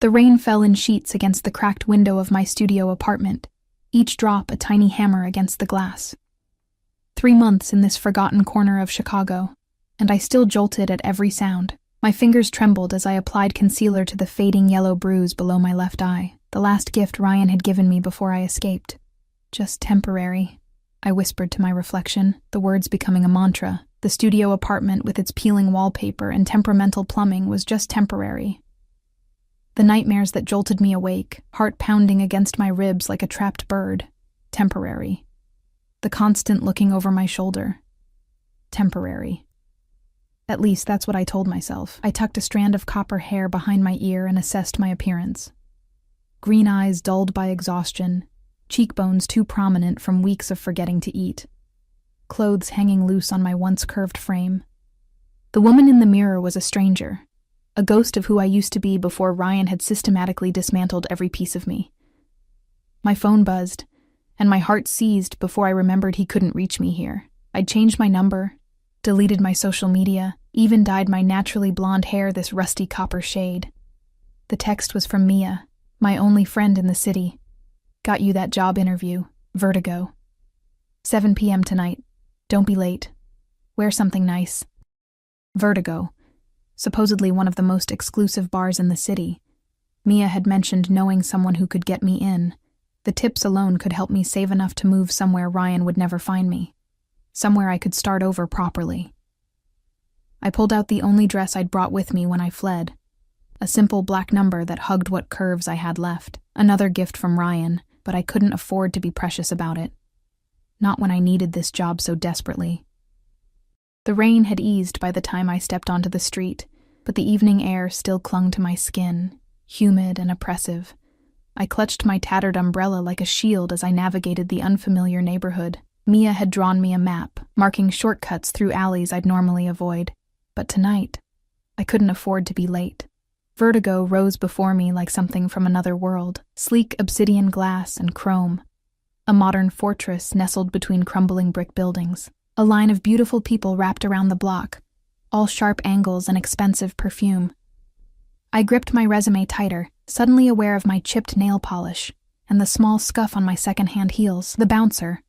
The rain fell in sheets against the cracked window of my studio apartment, each drop a tiny hammer against the glass. 3 months in this forgotten corner of Chicago, and I still jolted at every sound. My fingers trembled as I applied concealer to the fading yellow bruise below my left eye, the last gift Ryan had given me before I escaped. Just temporary, I whispered to my reflection, the words becoming a mantra. The studio apartment with its peeling wallpaper and temperamental plumbing was just temporary. The nightmares that jolted me awake, heart pounding against my ribs like a trapped bird, temporary. The constant looking over my shoulder, temporary. At least that's what I told myself. I tucked a strand of copper hair behind my ear and assessed my appearance. Green eyes dulled by exhaustion, cheekbones too prominent from weeks of forgetting to eat, clothes hanging loose on my once curved frame. The woman in the mirror was a stranger, a ghost of who I used to be before Ryan had systematically dismantled every piece of me. My phone buzzed, and my heart seized before I remembered he couldn't reach me here. I'd changed my number, deleted my social media, even dyed my naturally blonde hair this rusty copper shade. The text was from Mia, my only friend in the city. Got you that job interview. Vertigo. 7 p.m. tonight. Don't be late. Wear something nice. Vertigo. Supposedly one of the most exclusive bars in the city. Mia had mentioned knowing someone who could get me in. The tips alone could help me save enough to move somewhere Ryan would never find me. Somewhere I could start over properly. I pulled out the only dress I'd brought with me when I fled. A simple black number that hugged what curves I had left. Another gift from Ryan, but I couldn't afford to be precious about it. Not when I needed this job so desperately. The rain had eased by the time I stepped onto the street, but the evening air still clung to my skin, humid and oppressive. I clutched my tattered umbrella like a shield as I navigated the unfamiliar neighborhood. Mia had drawn me a map, marking shortcuts through alleys I'd normally avoid. But tonight, I couldn't afford to be late. Vertigo rose before me like something from another world, sleek obsidian glass and chrome. A modern fortress nestled between crumbling brick buildings. A line of beautiful people wrapped around the block, all sharp angles and expensive perfume. I gripped my resume tighter, suddenly aware of my chipped nail polish and the small scuff on my second-hand heels. The bouncer,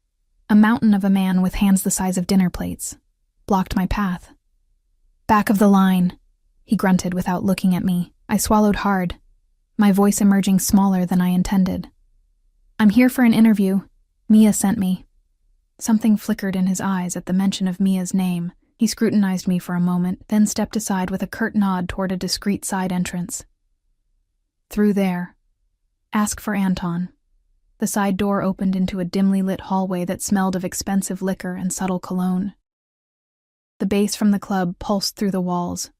a mountain of a man with hands the size of dinner plates, blocked my path. Back of the line, he grunted without looking at me. I swallowed hard, my voice emerging smaller than I intended. I'm here for an interview. Mia sent me. Something flickered in his eyes at the mention of Mia's name. He scrutinized me for a moment, then stepped aside with a curt nod toward a discreet side entrance. Through there. Ask for Anton. The side door opened into a dimly lit hallway that smelled of expensive liquor and subtle cologne. The bass from the club pulsed through the walls,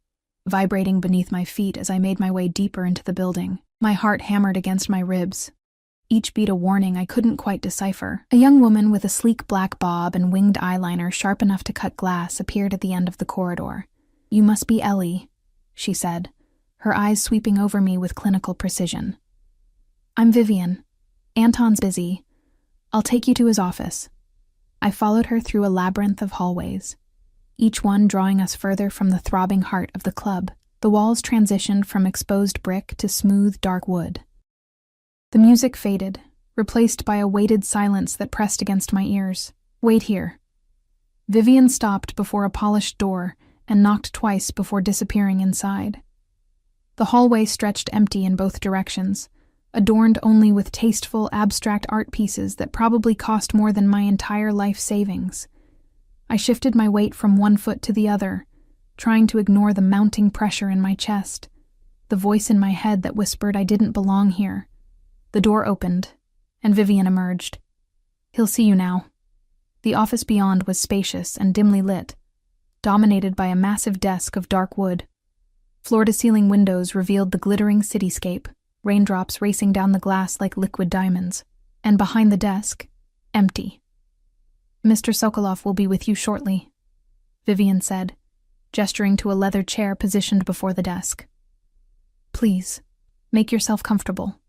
vibrating beneath my feet as I made my way deeper into the building. My heart hammered against my ribs, each beat a warning I couldn't quite decipher. A young woman with a sleek black bob and winged eyeliner sharp enough to cut glass appeared at the end of the corridor. You must be Ellie, she said, her eyes sweeping over me with clinical precision. I'm Vivian. Anton's busy. I'll take you to his office. I followed her through a labyrinth of hallways, each one drawing us further from the throbbing heart of the club. The walls transitioned from exposed brick to smooth, dark wood. The music faded, replaced by a weighted silence that pressed against my ears. Wait here. Vivian stopped before a polished door and knocked twice before disappearing inside. The hallway stretched empty in both directions, adorned only with tasteful, abstract art pieces that probably cost more than my entire life savings. I shifted my weight from one foot to the other, trying to ignore the mounting pressure in my chest, the voice in my head that whispered I didn't belong here. The door opened, and Vivian emerged. He'll see you now. The office beyond was spacious and dimly lit, dominated by a massive desk of dark wood. Floor-to-ceiling windows revealed the glittering cityscape, raindrops racing down the glass like liquid diamonds, and behind the desk, empty. Mr. Sokolov will be with you shortly, Vivian said, gesturing to a leather chair positioned before the desk. Please, make yourself comfortable.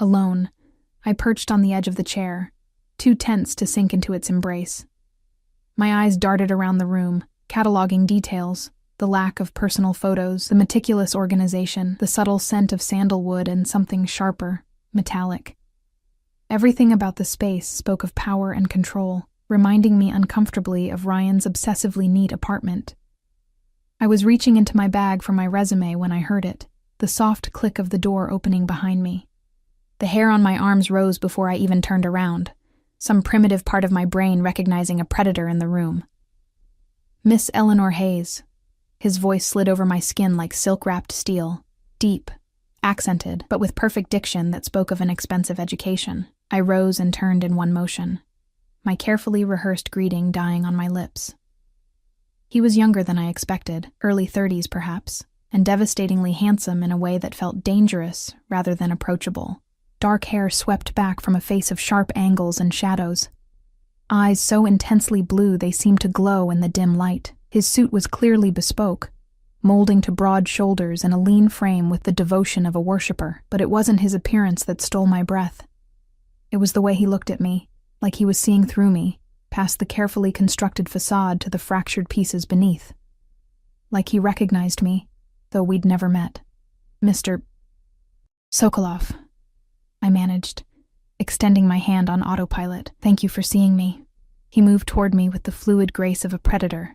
Alone, I perched on the edge of the chair, too tense to sink into its embrace. My eyes darted around the room, cataloging details, The lack of personal photos, the meticulous organization, the subtle scent of sandalwood and something sharper, metallic. Everything about the space spoke of power and control, reminding me uncomfortably of Ryan's obsessively neat apartment. I was reaching into my bag for my resume when I heard it, the soft click of the door opening behind me. The hair on my arms rose before I even turned around, some primitive part of my brain recognizing a predator in the room. Miss Eleanor Hayes. His voice slid over my skin like silk-wrapped steel, deep, accented, but with perfect diction that spoke of an expensive education. I rose and turned in one motion, my carefully rehearsed greeting dying on my lips. He was younger than I expected, early 30s perhaps, and devastatingly handsome in a way that felt dangerous rather than approachable. Dark hair swept back from a face of sharp angles and shadows. Eyes so intensely blue they seemed to glow in the dim light. His suit was clearly bespoke, molding to broad shoulders and a lean frame with the devotion of a worshipper. But it wasn't his appearance that stole my breath. It was the way he looked at me, like he was seeing through me, past the carefully constructed facade to the fractured pieces beneath. Like he recognized me, though we'd never met. Mr. Sokolov, I managed, extending my hand on autopilot. Thank you for seeing me. He moved toward me with the fluid grace of a predator.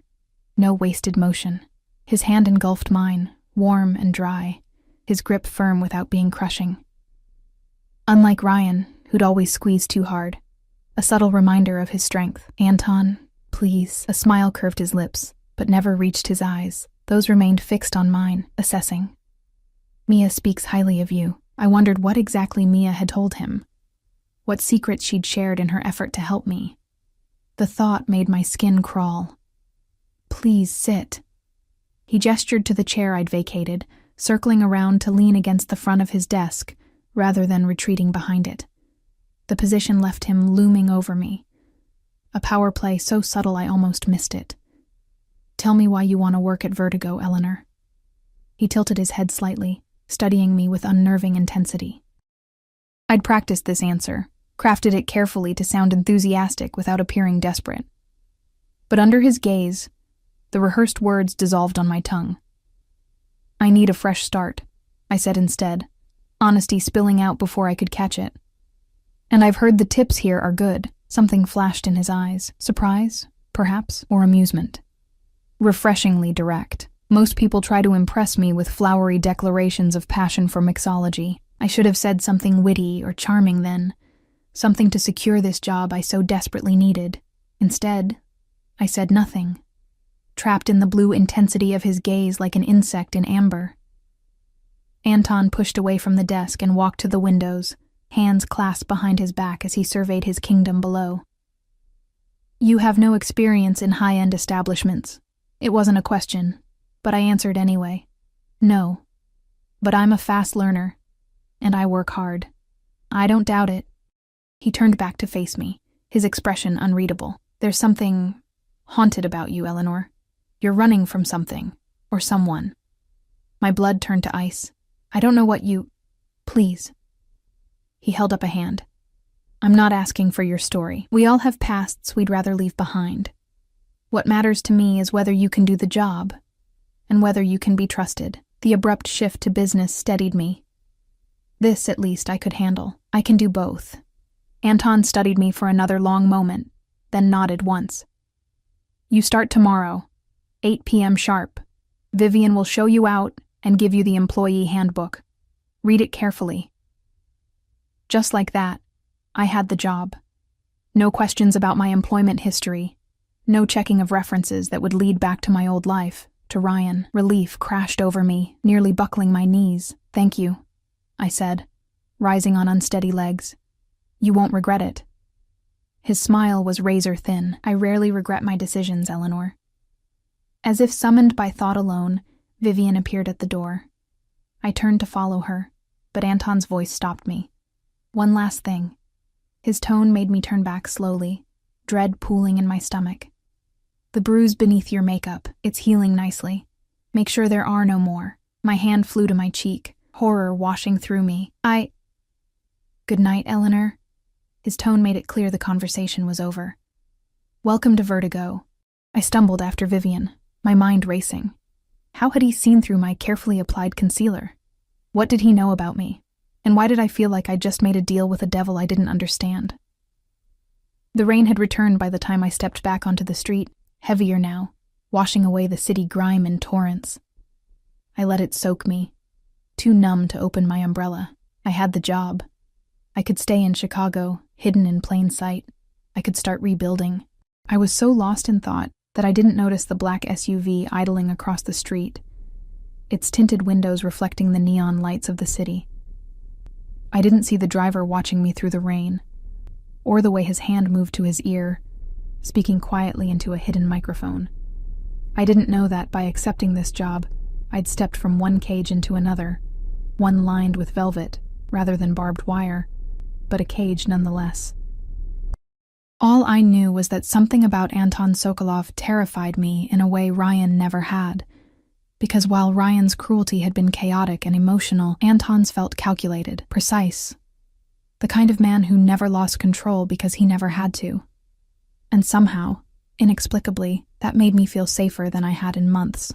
No wasted motion. His hand engulfed mine, warm and dry, his grip firm without being crushing. Unlike Ryan, who'd always squeezed too hard, a subtle reminder of his strength. Anton, please. A smile curved his lips, but never reached his eyes. Those remained fixed on mine, assessing. Mia speaks highly of you. I wondered what exactly Mia had told him, what secrets she'd shared in her effort to help me. The thought made my skin crawl. Please sit. He gestured to the chair I'd vacated, circling around to lean against the front of his desk, rather than retreating behind it. The position left him looming over me. A power play so subtle I almost missed it. Tell me why you want to work at Vertigo, Eleanor. He tilted his head slightly, studying me with unnerving intensity. I'd practiced this answer, crafted it carefully to sound enthusiastic without appearing desperate. But under his gaze, the rehearsed words dissolved on my tongue. I need a fresh start, I said instead, honesty spilling out before I could catch it. And I've heard the tips here are good. Something flashed in his eyes. Surprise, perhaps, or amusement. Refreshingly direct. Most people try to impress me with flowery declarations of passion for mixology. I should have said something witty or charming then. Something to secure this job I so desperately needed. Instead, I said nothing. Trapped in the blue intensity of his gaze like an insect in amber. Anton pushed away from the desk and walked to the windows, hands clasped behind his back as he surveyed his kingdom below. You have no experience in high-end establishments. It wasn't a question, but I answered anyway. No. But I'm a fast learner, and I work hard. I don't doubt it. He turned back to face me, his expression unreadable. There's something haunted about you, Eleanor. You're running from something, or someone. My blood turned to ice. I don't know what you... Please. He held up a hand. I'm not asking for your story. We all have pasts we'd rather leave behind. What matters to me is whether you can do the job, and whether you can be trusted. The abrupt shift to business steadied me. This, at least, I could handle. I can do both. Anton studied me for another long moment, then nodded once. You start tomorrow, 8 p.m. sharp. Vivian will show you out and give you the employee handbook. Read it carefully. Just like that, I had the job. No questions about my employment history. No checking of references that would lead back to my old life, to Ryan. Relief crashed over me, nearly buckling my knees. Thank you, I said, rising on unsteady legs. You won't regret it. His smile was razor thin. I rarely regret my decisions, Eleanor. As if summoned by thought alone, Vivian appeared at the door. I turned to follow her, but Anton's voice stopped me. One last thing. His tone made me turn back slowly, dread pooling in my stomach. The bruise beneath your makeup, it's healing nicely. Make sure there are no more. My hand flew to my cheek, horror washing through me. Good night, Eleanor. His tone made it clear the conversation was over. Welcome to Vertigo. I stumbled after Vivian, my mind racing. How had he seen through my carefully applied concealer? What did he know about me? And why did I feel like I just made a deal with a devil I didn't understand? The rain had returned by the time I stepped back onto the street, heavier now, washing away the city grime in torrents. I let it soak me, too numb to open my umbrella. I had the job. I could stay in Chicago, hidden in plain sight. I could start rebuilding. I was so lost in thought that I didn't notice the black SUV idling across the street, its tinted windows reflecting the neon lights of the city. I didn't see the driver watching me through the rain, or the way his hand moved to his ear, speaking quietly into a hidden microphone. I didn't know that by accepting this job, I'd stepped from one cage into another, one lined with velvet rather than barbed wire, but a cage nonetheless. All I knew was that something about Anton Sokolov terrified me in a way Ryan never had, because while Ryan's cruelty had been chaotic and emotional, Anton's felt calculated, precise, the kind of man who never lost control because he never had to. And somehow, inexplicably, that made me feel safer than I had in months.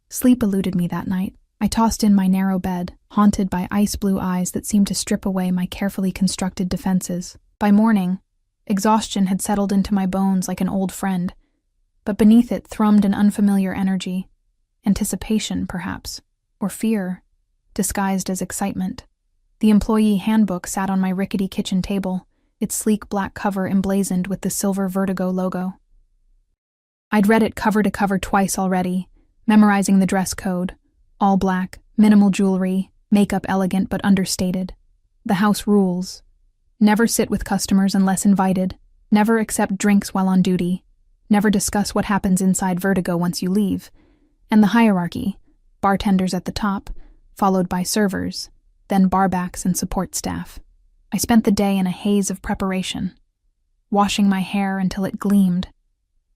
Sleep eluded me that night. I tossed in my narrow bed, haunted by ice-blue eyes that seemed to strip away my carefully constructed defenses. By morning, exhaustion had settled into my bones like an old friend, but beneath it thrummed an unfamiliar energy, anticipation, perhaps, or fear, disguised as excitement. The employee handbook sat on my rickety kitchen table, its sleek black cover emblazoned with the silver Vertigo logo. I'd read it cover to cover twice already, memorizing the dress code: all black, minimal jewelry, makeup elegant but understated. The house rules: never sit with customers unless invited, never accept drinks while on duty, never discuss what happens inside Vertigo once you leave, and the hierarchy: bartenders at the top, followed by servers, then barbacks and support staff. I spent the day in a haze of preparation, washing my hair until it gleamed,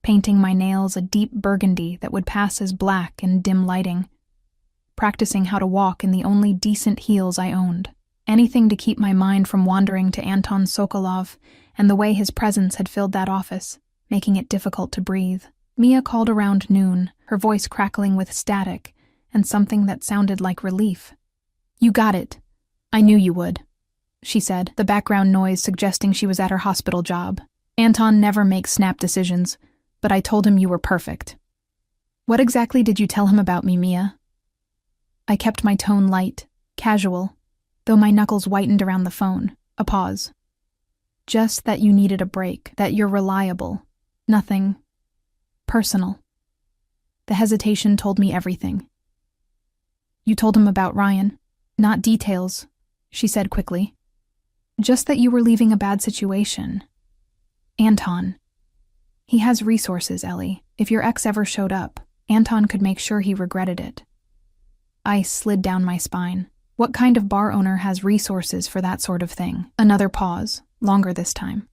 painting my nails a deep burgundy that would pass as black in dim lighting, practicing how to walk in the only decent heels I owned. Anything to keep my mind from wandering to Anton Sokolov and the way his presence had filled that office, making it difficult to breathe. Mia called around noon, her voice crackling with static and something that sounded like relief. "You got it. I knew you would," she said, the background noise suggesting she was at her hospital job. "Anton never makes snap decisions, but I told him you were perfect." "What exactly did you tell him about me, Mia?" I kept my tone light, casual, though my knuckles whitened around the phone. A pause. "Just that you needed a break, that you're reliable. Nothing personal." The hesitation told me everything. "You told him about Ryan?" "Not details," she said quickly. "Just that you were leaving a bad situation. Anton. He has resources, Ellie. If your ex ever showed up, Anton could make sure he regretted it." Ice slid down my spine. What kind of bar owner has resources for that sort of thing? Another pause, longer this time.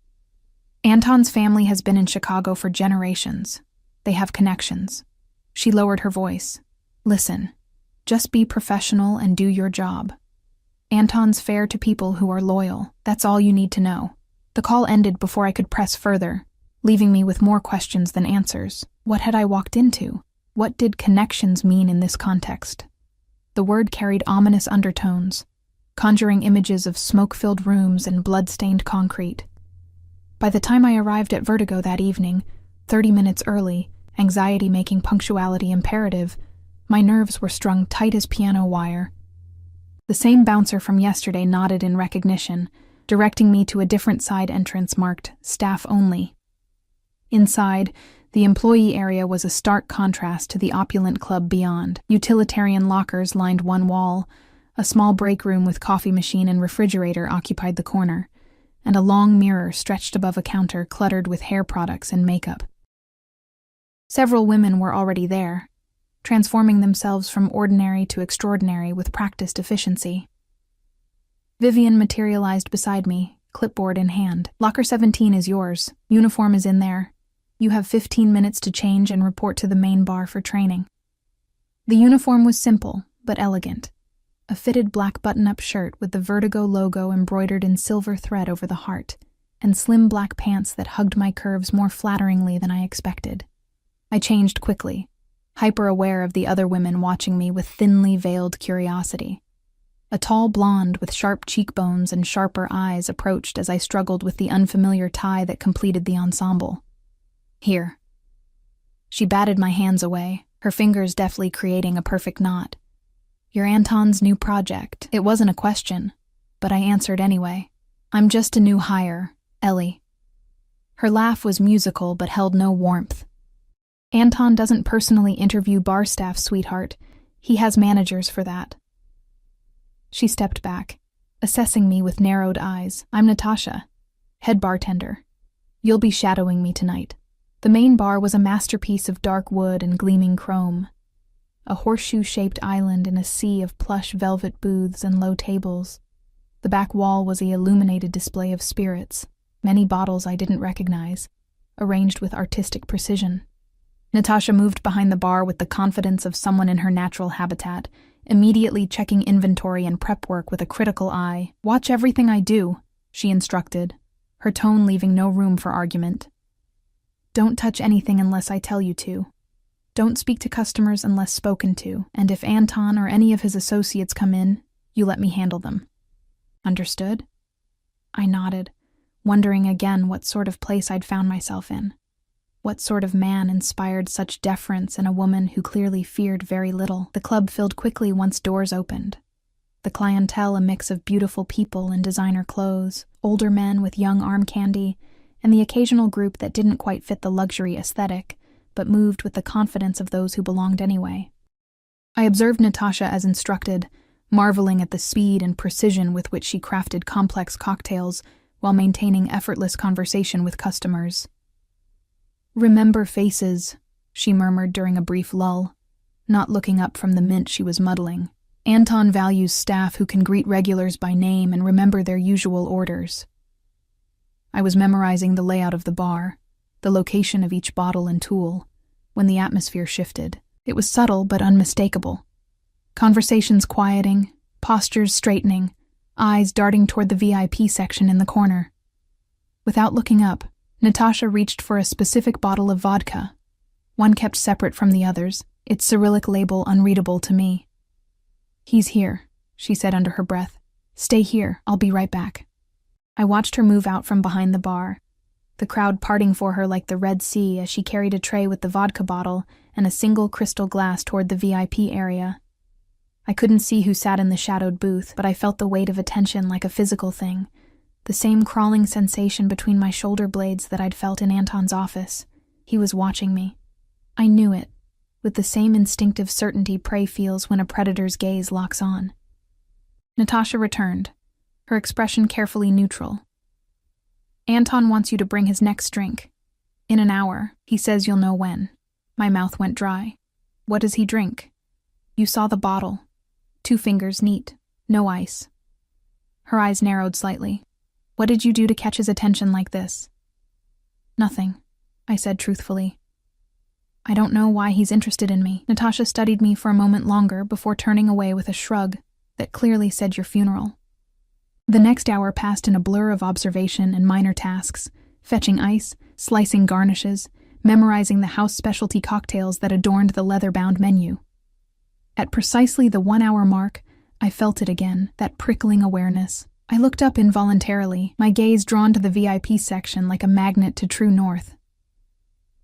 "Anton's family has been in Chicago for generations. They have connections." She lowered her voice. "Listen, just be professional and do your job. Anton's fair to people who are loyal. That's all you need to know." The call ended before I could press further, leaving me with more questions than answers. What had I walked into? What did connections mean in this context? The word carried ominous undertones, conjuring images of smoke-filled rooms and blood-stained concrete. By the time I arrived at Vertigo that evening, 30 minutes early, anxiety making punctuality imperative, my nerves were strung tight as piano wire. The same bouncer from yesterday nodded in recognition, directing me to a different side entrance marked "Staff Only." Inside, the employee area was a stark contrast to the opulent club beyond. Utilitarian lockers lined one wall, a small break room with coffee machine and refrigerator occupied the corner, and a long mirror stretched above a counter cluttered with hair products and makeup. Several women were already there, transforming themselves from ordinary to extraordinary with practiced efficiency. Vivian materialized beside me, clipboard in hand. "Locker 17 is yours. Uniform is in there. You have 15 minutes to change and report to the main bar for training." The uniform was simple, but elegant. A fitted black button-up shirt with the Vertigo logo embroidered in silver thread over the heart, and slim black pants that hugged my curves more flatteringly than I expected. I changed quickly, hyper-aware of the other women watching me with thinly veiled curiosity. A tall blonde with sharp cheekbones and sharper eyes approached as I struggled with the unfamiliar tie that completed the ensemble. "Here." She batted my hands away, her fingers deftly creating a perfect knot. "You're Anton's new project." It wasn't a question, but I answered anyway. "I'm just a new hire, Ellie." Her laugh was musical but held no warmth. "Anton doesn't personally interview bar staff, sweetheart. He has managers for that." She stepped back, assessing me with narrowed eyes. "I'm Natasha, head bartender. You'll be shadowing me tonight." The main bar was a masterpiece of dark wood and gleaming chrome. A horseshoe-shaped island in a sea of plush velvet booths and low tables. The back wall was an illuminated display of spirits, many bottles I didn't recognize, arranged with artistic precision. Natasha moved behind the bar with the confidence of someone in her natural habitat, immediately checking inventory and prep work with a critical eye. "Watch everything I do," she instructed, her tone leaving no room for argument. "Don't touch anything unless I tell you to. Don't speak to customers unless spoken to, and if Anton or any of his associates come in, you let me handle them. Understood?" I nodded, wondering again what sort of place I'd found myself in. What sort of man inspired such deference in a woman who clearly feared very little? The club filled quickly once doors opened. The clientele a mix of beautiful people in designer clothes, older men with young arm candy, and the occasional group that didn't quite fit the luxury aesthetic, but moved with the confidence of those who belonged anyway. I observed Natasha as instructed, marveling at the speed and precision with which she crafted complex cocktails while maintaining effortless conversation with customers. "Remember faces," she murmured during a brief lull, not looking up from the mint she was muddling. "Anton values staff who can greet regulars by name and remember their usual orders." I was memorizing the layout of the bar, the location of each bottle and tool, when the atmosphere shifted. It was subtle but unmistakable. Conversations quieting, postures straightening, eyes darting toward the VIP section in the corner. Without looking up, Natasha reached for a specific bottle of vodka, one kept separate from the others, its Cyrillic label unreadable to me. "He's here," she said under her breath. "Stay here, I'll be right back." I watched her move out from behind the bar, the crowd parting for her like the Red Sea as she carried a tray with the vodka bottle and a single crystal glass toward the VIP area. I couldn't see who sat in the shadowed booth, but I felt the weight of attention like a physical thing, the same crawling sensation between my shoulder blades that I'd felt in Anton's office. He was watching me. I knew it, with the same instinctive certainty prey feels when a predator's gaze locks on. Natasha returned, her expression carefully neutral. "Anton wants you to bring his next drink. In an hour, he says you'll know when." My mouth went dry. "What does he drink?" "You saw the bottle. 2 fingers neat, no ice." Her eyes narrowed slightly. "What did you do to catch his attention like this?" "Nothing," I said truthfully. "I don't know why he's interested in me." Natasha studied me for a moment longer before turning away with a shrug that clearly said your funeral. The next hour passed in a blur of observation and minor tasks, fetching ice, slicing garnishes, memorizing the house specialty cocktails that adorned the leather-bound menu. At precisely the 1-hour mark, I felt it again, that prickling awareness. I looked up involuntarily, my gaze drawn to the VIP section like a magnet to true north.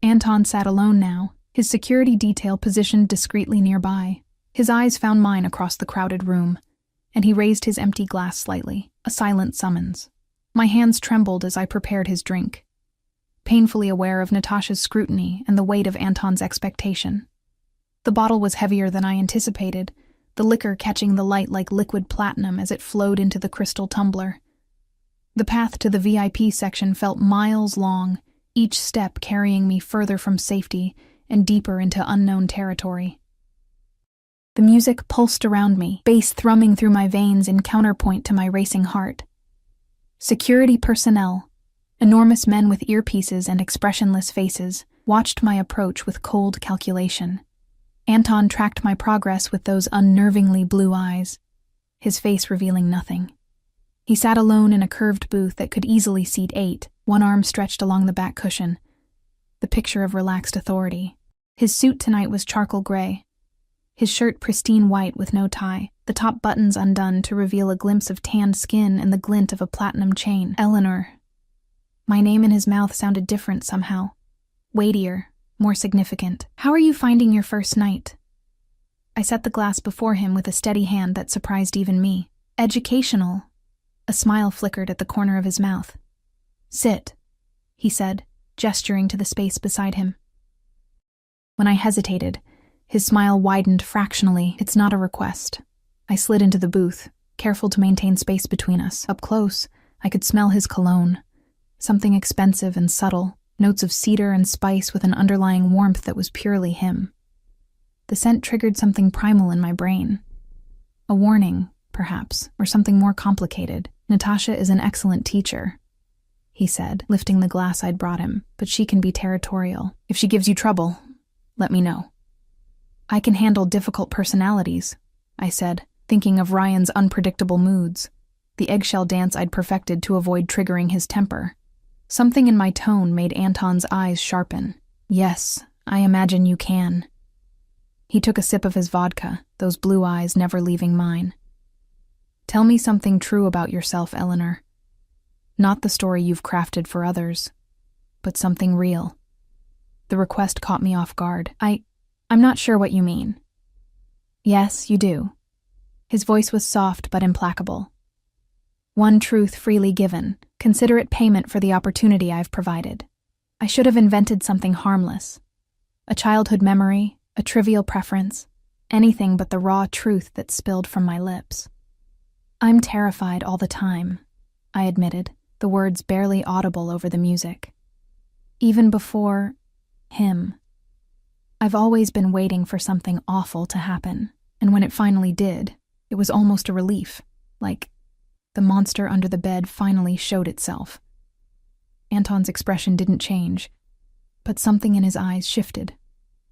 Anton sat alone now, his security detail positioned discreetly nearby. His eyes found mine across the crowded room, and he raised his empty glass slightly, a silent summons. My hands trembled as I prepared his drink, painfully aware of Natasha's scrutiny and the weight of Anton's expectation. The bottle was heavier than I anticipated, the liquor catching the light like liquid platinum as it flowed into the crystal tumbler. The path to the VIP section felt miles long, each step carrying me further from safety and deeper into unknown territory. The music pulsed around me, bass thrumming through my veins in counterpoint to my racing heart. Security personnel, enormous men with earpieces and expressionless faces, watched my approach with cold calculation. Anton tracked my progress with those unnervingly blue eyes, his face revealing nothing. He sat alone in a curved booth that could easily seat 8, one arm stretched along the back cushion, the picture of relaxed authority. His suit tonight was charcoal gray, his shirt pristine white with no tie, the top buttons undone to reveal a glimpse of tanned skin and the glint of a platinum chain. Eleanor. My name in his mouth sounded different somehow. Weightier, more significant. How are you finding your first night? I set the glass before him with a steady hand that surprised even me. Educational. A smile flickered at the corner of his mouth. Sit, he said, gesturing to the space beside him. When I hesitated, his smile widened fractionally. It's not a request. I slid into the booth, careful to maintain space between us. Up close, I could smell his cologne. Something expensive and subtle, notes of cedar and spice with an underlying warmth that was purely him. The scent triggered something primal in my brain. A warning, perhaps, or something more complicated. Natasha is an excellent teacher, he said, lifting the glass I'd brought him, but she can be territorial. If she gives you trouble, let me know. I can handle difficult personalities, I said, thinking of Ryan's unpredictable moods, the eggshell dance I'd perfected to avoid triggering his temper. Something in my tone made Anton's eyes sharpen. Yes, I imagine you can. He took a sip of his vodka, those blue eyes never leaving mine. Tell me something true about yourself, Eleanor. Not the story you've crafted for others, but something real. The request caught me off guard. I'm not sure what you mean. Yes, you do. His voice was soft but implacable. One truth freely given, considerate payment for the opportunity I've provided. I should have invented something harmless. A childhood memory, a trivial preference, anything but the raw truth that spilled from my lips. I'm terrified all the time, I admitted, the words barely audible over the music. Even before him. I've always been waiting for something awful to happen, and when it finally did, it was almost a relief, like the monster under the bed finally showed itself. Anton's expression didn't change, but something in his eyes shifted,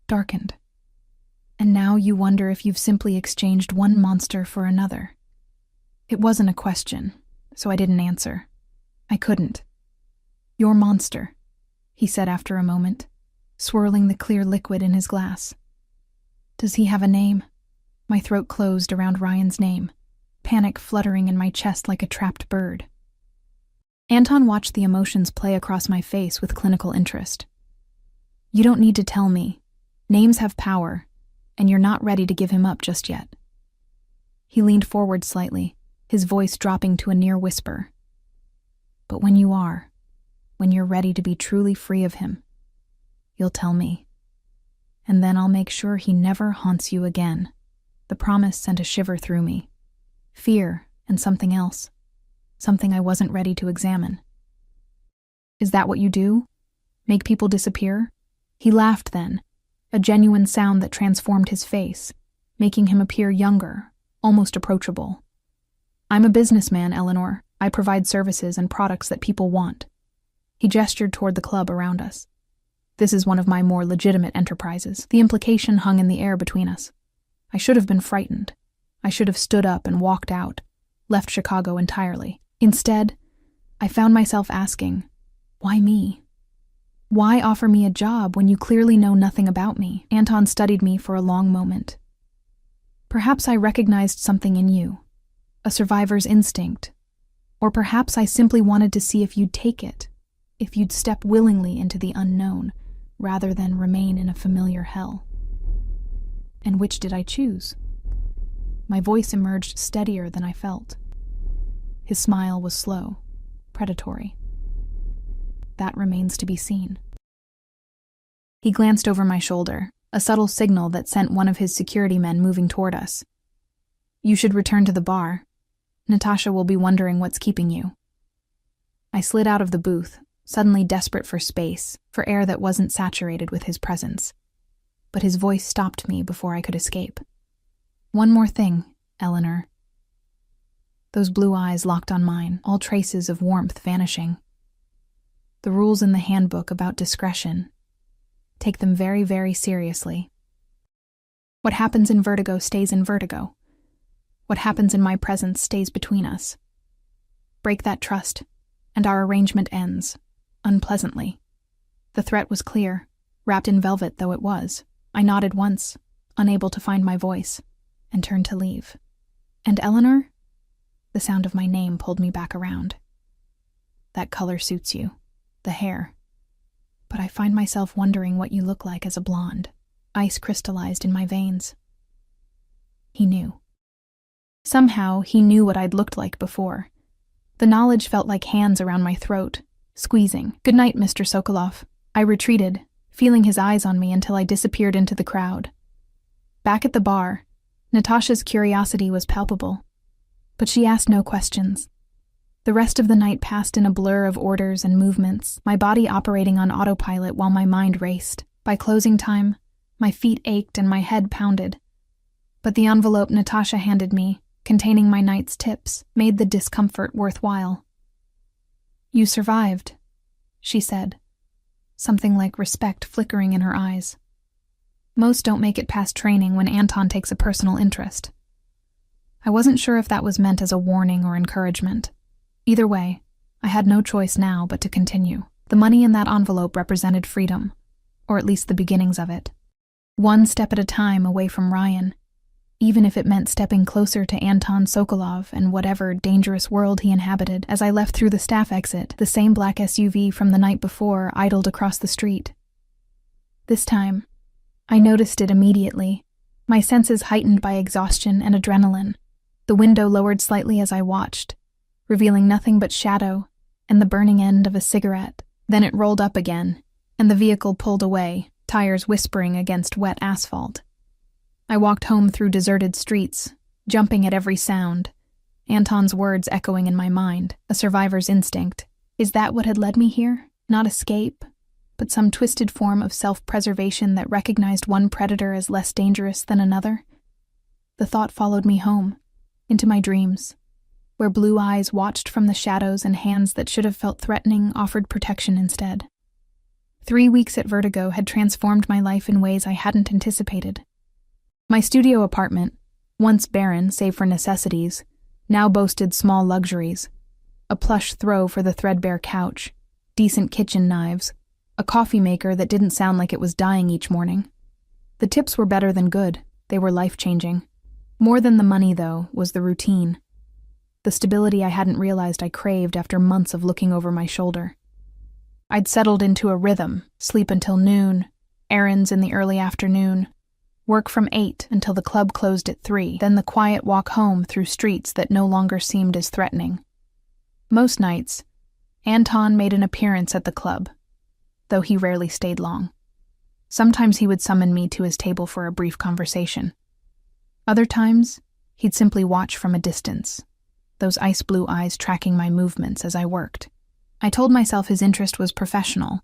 darkened. And now you wonder if you've simply exchanged one monster for another. It wasn't a question, so I didn't answer. I couldn't. Your monster, he said after a moment, swirling the clear liquid in his glass. Does he have a name? My throat closed around Ryan's name, panic fluttering in my chest like a trapped bird. Anton watched the emotions play across my face with clinical interest. You don't need to tell me. Names have power, and you're not ready to give him up just yet. He leaned forward slightly, his voice dropping to a near whisper. But when you are, when you're ready to be truly free of him, you'll tell me. And then I'll make sure he never haunts you again. The promise sent a shiver through me. Fear and something else. Something I wasn't ready to examine. Is that what you do? Make people disappear? He laughed then, a genuine sound that transformed his face, making him appear younger, almost approachable. I'm a businessman, Eleanor. I provide services and products that people want. He gestured toward the club around us. This is one of my more legitimate enterprises. The implication hung in the air between us. I should have been frightened. I should have stood up and walked out, left Chicago entirely. Instead, I found myself asking, why me? Why offer me a job when you clearly know nothing about me? Anton studied me for a long moment. Perhaps I recognized something in you, a survivor's instinct. Or perhaps I simply wanted to see if you'd take it, if you'd step willingly into the unknown, rather than remain in a familiar hell. And which did I choose? My voice emerged steadier than I felt. His smile was slow, predatory. That remains to be seen. He glanced over my shoulder, a subtle signal that sent one of his security men moving toward us. You should return to the bar. Natasha will be wondering what's keeping you. I slid out of the booth, suddenly desperate for space, for air that wasn't saturated with his presence. But his voice stopped me before I could escape. One more thing, Eleanor. Those blue eyes locked on mine, all traces of warmth vanishing. The rules in the handbook about discretion. Take them very, very seriously. What happens in Vertigo stays in Vertigo. What happens in my presence stays between us. Break that trust, and our arrangement ends, unpleasantly. The threat was clear, wrapped in velvet though it was. I nodded once, unable to find my voice, and turned to leave. And Eleanor? The sound of my name pulled me back around. That color suits you. The hair. But I find myself wondering what you look like as a blonde. Ice crystallized in my veins. He knew. Somehow, he knew what I'd looked like before. The knowledge felt like hands around my throat, squeezing. "Good night, Mr. Sokolov." I retreated, feeling his eyes on me until I disappeared into the crowd. Back at the bar, Natasha's curiosity was palpable, but she asked no questions. The rest of the night passed in a blur of orders and movements, my body operating on autopilot while my mind raced. By closing time, my feet ached and my head pounded. But the envelope Natasha handed me, containing my night's tips, made the discomfort worthwhile. "You survived," she said, something like respect flickering in her eyes. "Most don't make it past training when Anton takes a personal interest." I wasn't sure if that was meant as a warning or encouragement. Either way, I had no choice now but to continue. The money in that envelope represented freedom, or at least the beginnings of it. One step at a time away from Ryan, even if it meant stepping closer to Anton Sokolov and whatever dangerous world he inhabited. As I left through the staff exit, the same black SUV from the night before idled across the street. This time, I noticed it immediately, my senses heightened by exhaustion and adrenaline. The window lowered slightly as I watched, revealing nothing but shadow and the burning end of a cigarette. Then it rolled up again, and the vehicle pulled away, tires whispering against wet asphalt. I walked home through deserted streets, jumping at every sound, Anton's words echoing in my mind, a survivor's instinct. Is that what had led me here? Not escape, but some twisted form of self-preservation that recognized one predator as less dangerous than another? The thought followed me home, into my dreams, where blue eyes watched from the shadows and hands that should have felt threatening offered protection instead. 3 weeks at Vertigo had transformed my life in ways I hadn't anticipated. My studio apartment, once barren save for necessities, now boasted small luxuries: a plush throw for the threadbare couch, decent kitchen knives, a coffee maker that didn't sound like it was dying each morning. The tips were better than good, they were life-changing. More than the money, though, was the routine. The stability I hadn't realized I craved after months of looking over my shoulder. I'd settled into a rhythm: sleep until noon, errands in the early afternoon, work from 8 until the club closed at 3, then the quiet walk home through streets that no longer seemed as threatening. Most nights, Anton made an appearance at the club, though he rarely stayed long. Sometimes he would summon me to his table for a brief conversation. Other times, he'd simply watch from a distance, those ice blue eyes tracking my movements as I worked. I told myself his interest was professional,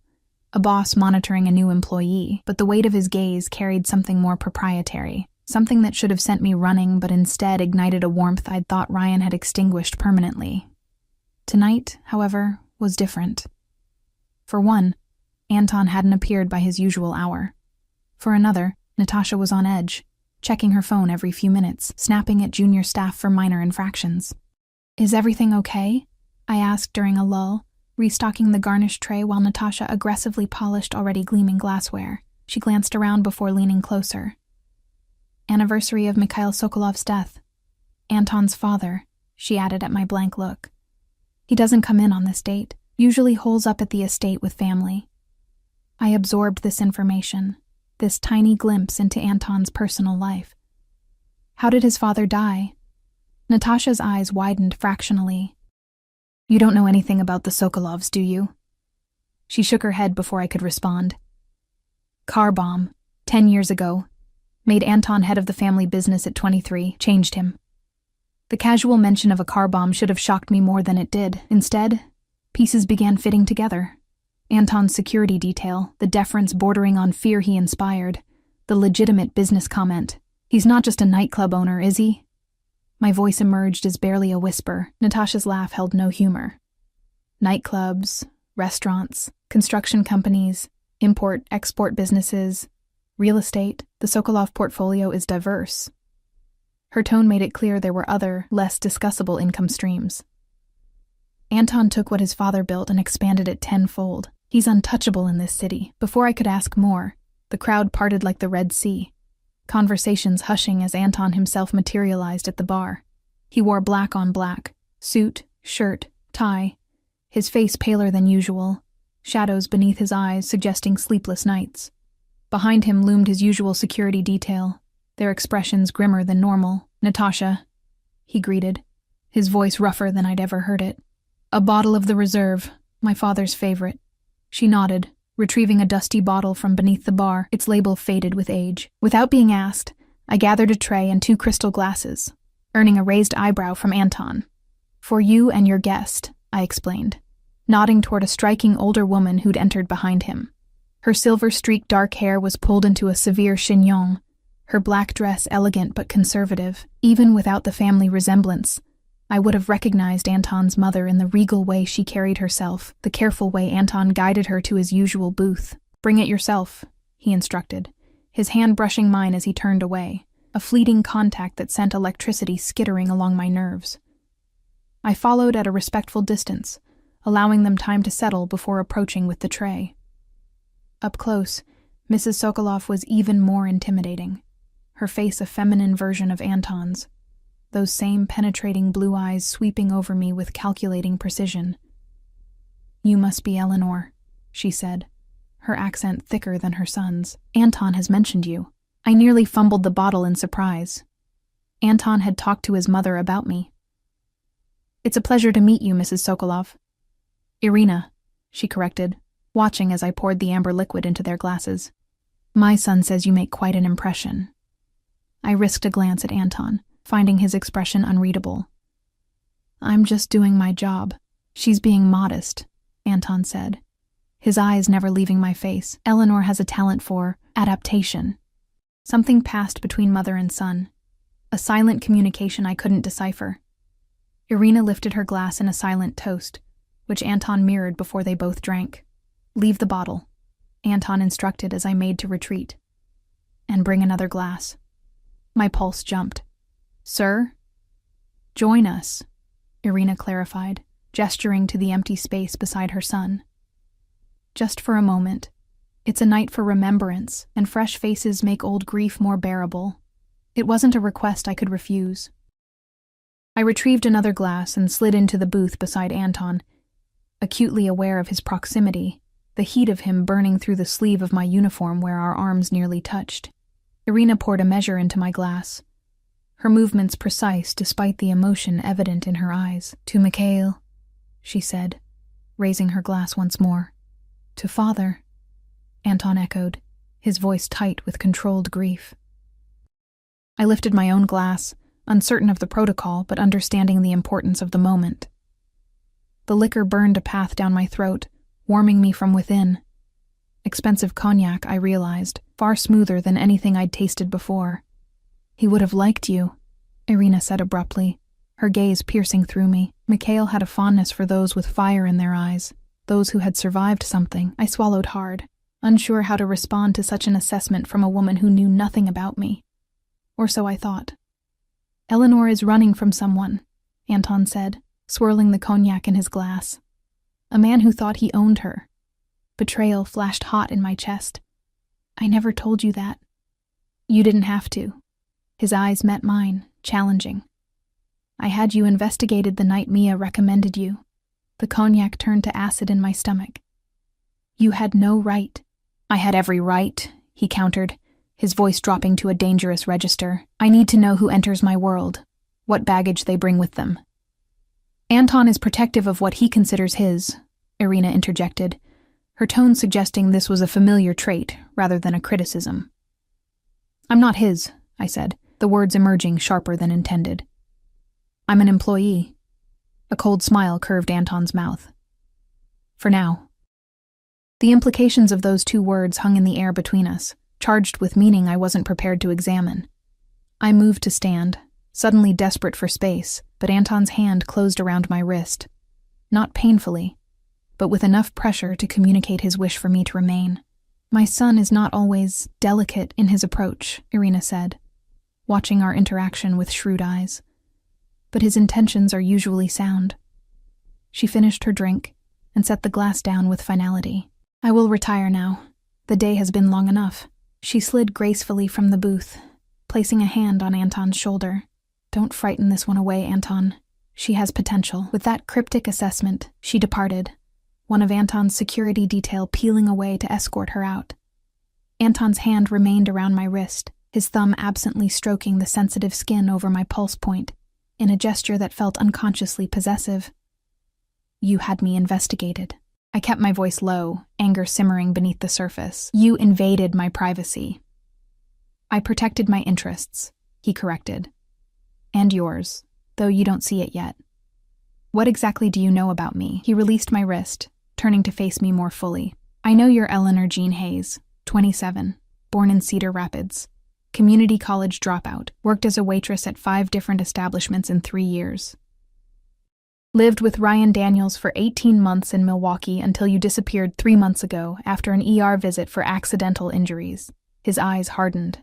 a boss monitoring a new employee, but the weight of his gaze carried something more proprietary, something that should have sent me running but instead ignited a warmth I'd thought Ryan had extinguished permanently. Tonight, however, was different. For one, Anton hadn't appeared by his usual hour. For another, Natasha was on edge, checking her phone every few minutes, snapping at junior staff for minor infractions. "Is everything okay?" I asked during a lull, restocking the garnish tray while Natasha aggressively polished already gleaming glassware. She glanced around before leaning closer. "Anniversary of Mikhail Sokolov's death. Anton's father," she added at my blank look. "He doesn't come in on this date, usually holes up at the estate with family." I absorbed this information, this tiny glimpse into Anton's personal life. "How did his father die?" Natasha's eyes widened fractionally. "You don't know anything about the Sokolovs, do you?" She shook her head before I could respond. "Car bomb, 10 years ago. Made Anton head of the family business at 23, changed him." The casual mention of a car bomb should have shocked me more than it did. Instead, pieces began fitting together. Anton's security detail, the deference bordering on fear he inspired, the legitimate business comment. "He's not just a nightclub owner, is he?" My voice emerged as barely a whisper. Natasha's laugh held no humor. "Nightclubs, restaurants, construction companies, import-export businesses, real estate, the Sokolov portfolio is diverse." Her tone made it clear there were other, less discussable income streams. "Anton took what his father built and expanded it tenfold. He's untouchable in this city." Before I could ask more, The crowd parted like the Red Sea, conversations hushing as Anton himself materialized at the bar. He wore black on black, suit, shirt, tie, his face paler than usual, shadows beneath his eyes suggesting sleepless nights. Behind him loomed his usual security detail, their expressions grimmer than normal. "Natasha," he greeted, his voice rougher than I'd ever heard it. "A bottle of the reserve, my father's favorite." She nodded, retrieving a dusty bottle from beneath the bar, its label faded with age. Without being asked, I gathered a tray and 2 crystal glasses, earning a raised eyebrow from Anton. "For you and your guest," I explained, nodding toward a striking older woman who'd entered behind him. Her silver-streaked dark hair was pulled into a severe chignon, her black dress elegant but conservative. Even without the family resemblance, I would have recognized Anton's mother in the regal way she carried herself, the careful way Anton guided her to his usual booth. "Bring it yourself," he instructed, his hand brushing mine as he turned away, a fleeting contact that sent electricity skittering along my nerves. I followed at a respectful distance, allowing them time to settle before approaching with the tray. Up close, Mrs. Sokolov was even more intimidating, her face a feminine version of Anton's, those same penetrating blue eyes sweeping over me with calculating precision. "You must be Eleanor," she said, her accent thicker than her son's. "Anton has mentioned you." I nearly fumbled the bottle in surprise. Anton had talked to his mother about me. "It's a pleasure to meet you, Mrs. Sokolov." "Irina," she corrected, watching as I poured the amber liquid into their glasses. "My son says you make quite an impression." I risked a glance at Anton, finding his expression unreadable. "I'm just doing my job." "She's being modest," Anton said, his eyes never leaving my face. "Eleanor has a talent for adaptation." Something passed between mother and son, a silent communication I couldn't decipher. Irina lifted her glass in a silent toast, which Anton mirrored before they both drank. "Leave the bottle," Anton instructed as I made to retreat. "And bring another glass." My pulse jumped. "Sir?" "Join us," Irina clarified, gesturing to the empty space beside her son. "Just for a moment. It's a night for remembrance, and fresh faces make old grief more bearable." It wasn't a request I could refuse. I retrieved another glass and slid into the booth beside Anton, acutely aware of his proximity, the heat of him burning through the sleeve of my uniform where our arms nearly touched. Irina poured a measure into my glass, her movements precise despite the emotion evident in her eyes. "To Mikhail," she said, raising her glass once more. "To father," Anton echoed, his voice tight with controlled grief. I lifted my own glass, uncertain of the protocol but understanding the importance of the moment. The liquor burned a path down my throat, warming me from within. Expensive cognac, I realized, far smoother than anything I'd tasted before. "He would have liked you," Irina said abruptly, her gaze piercing through me. Mikhail had a fondness for those with fire in their eyes, those who had survived something. I swallowed hard, unsure how to respond to such an assessment from a woman who knew nothing about me. Or so I thought. "Eleanor is running from someone," Anton said, swirling the cognac in his glass. "A man who thought he owned her." Betrayal flashed hot in my chest. "I never told you that." "You didn't have to." His eyes met mine, challenging. "I had you investigated the night Mia recommended you." The cognac turned to acid in my stomach. "You had no right." "I had every right," he countered, his voice dropping to a dangerous register. "I need to know who enters my world, what baggage they bring with them." "Anton is protective of what he considers his," Irina interjected, her tone suggesting this was a familiar trait rather than a criticism. "I'm not his," I said, the words emerging sharper than intended. "I'm an employee." A cold smile curved Anton's mouth. "For now." The implications of those 2 words hung in the air between us, charged with meaning I wasn't prepared to examine. I moved to stand, suddenly desperate for space, but Anton's hand closed around my wrist. Not painfully, but with enough pressure to communicate his wish for me to remain. "My son is not always delicate in his approach," Irina said, watching our interaction with shrewd eyes. "But his intentions are usually sound." She finished her drink and set the glass down with finality. "I will retire now. The day has been long enough." She slid gracefully from the booth, placing a hand on Anton's shoulder. "Don't frighten this one away, Anton. She has potential." With that cryptic assessment, she departed, one of Anton's security detail peeling away to escort her out. Anton's hand remained around my wrist, his thumb absently stroking the sensitive skin over my pulse point, in a gesture that felt unconsciously possessive. "You had me investigated." I kept my voice low, anger simmering beneath the surface. "You invaded my privacy." "I protected my interests," he corrected. "And yours, though you don't see it yet." "What exactly do you know about me?" He released my wrist, turning to face me more fully. "I know you're Eleanor Jean Hayes, 27, born in Cedar Rapids, community college dropout, worked as a waitress at 5 different establishments in 3 years. Lived with Ryan Daniels for 18 months in Milwaukee until you disappeared 3 months ago after an ER visit for accidental injuries." His eyes hardened.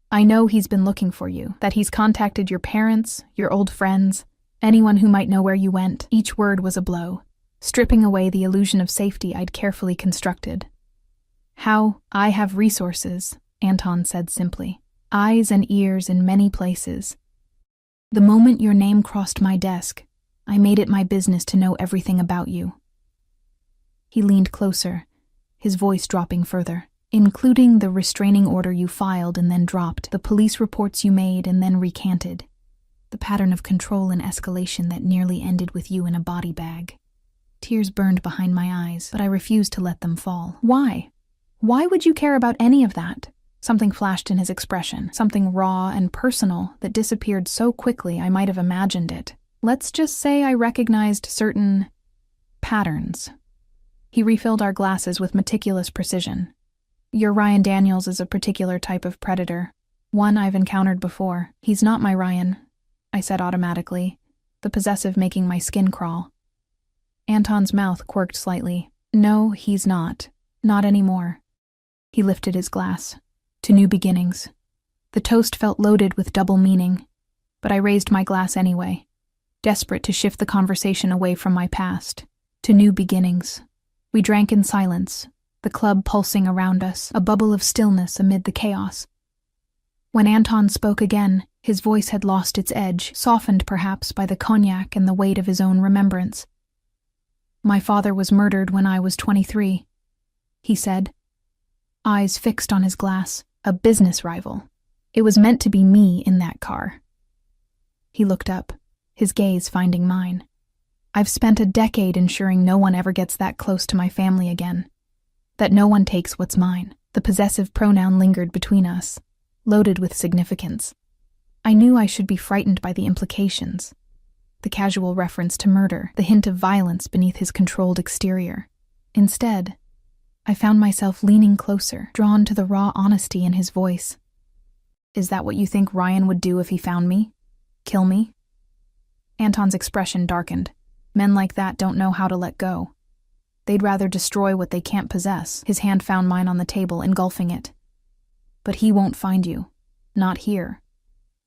"I know he's been looking for you, that he's contacted your parents, your old friends, anyone who might know where you went." Each word was a blow, stripping away the illusion of safety I'd carefully constructed. "How? I have resources," Anton said simply. "Eyes and ears in many places. The moment your name crossed my desk, I made it my business to know everything about you." He leaned closer, his voice dropping further. "Including the restraining order you filed and then dropped, the police reports you made and then recanted, the pattern of control and escalation that nearly ended with you in a body bag." Tears burned behind my eyes, but I refused to let them fall. "Why? Why would you care about any of that?" Something flashed in his expression, something raw and personal that disappeared so quickly I might have imagined it. "Let's just say I recognized certain patterns." He refilled our glasses with meticulous precision. "Your Ryan Daniels is a particular type of predator, one I've encountered before." "He's not my Ryan," I said automatically, the possessive making my skin crawl. Anton's mouth quirked slightly. "No, he's not. Not anymore." He lifted his glass. "To new beginnings." The toast felt loaded with double meaning, but I raised my glass anyway, desperate to shift the conversation away from my past. To new beginnings. We drank in silence, the club pulsing around us, a bubble of stillness amid the chaos. When Anton spoke again, his voice had lost its edge, softened perhaps by the cognac and the weight of his own remembrance. "My father was murdered when I was 23, he said, eyes fixed on his glass. "A business rival. It was meant to be me in that car." He looked up, his gaze finding mine. "I've spent a decade ensuring no one ever gets that close to my family again. That no one takes what's mine." The possessive pronoun lingered between us, loaded with significance. I knew I should be frightened by the implications. The casual reference to murder, the hint of violence beneath his controlled exterior. Instead, I found myself leaning closer, drawn to the raw honesty in his voice. "Is that what you think Ryan would do if he found me? Kill me?" Anton's expression darkened. Men like that don't know how to let go. They'd rather destroy what they can't possess. His hand found mine on the table, engulfing it. "But he won't find you. Not here.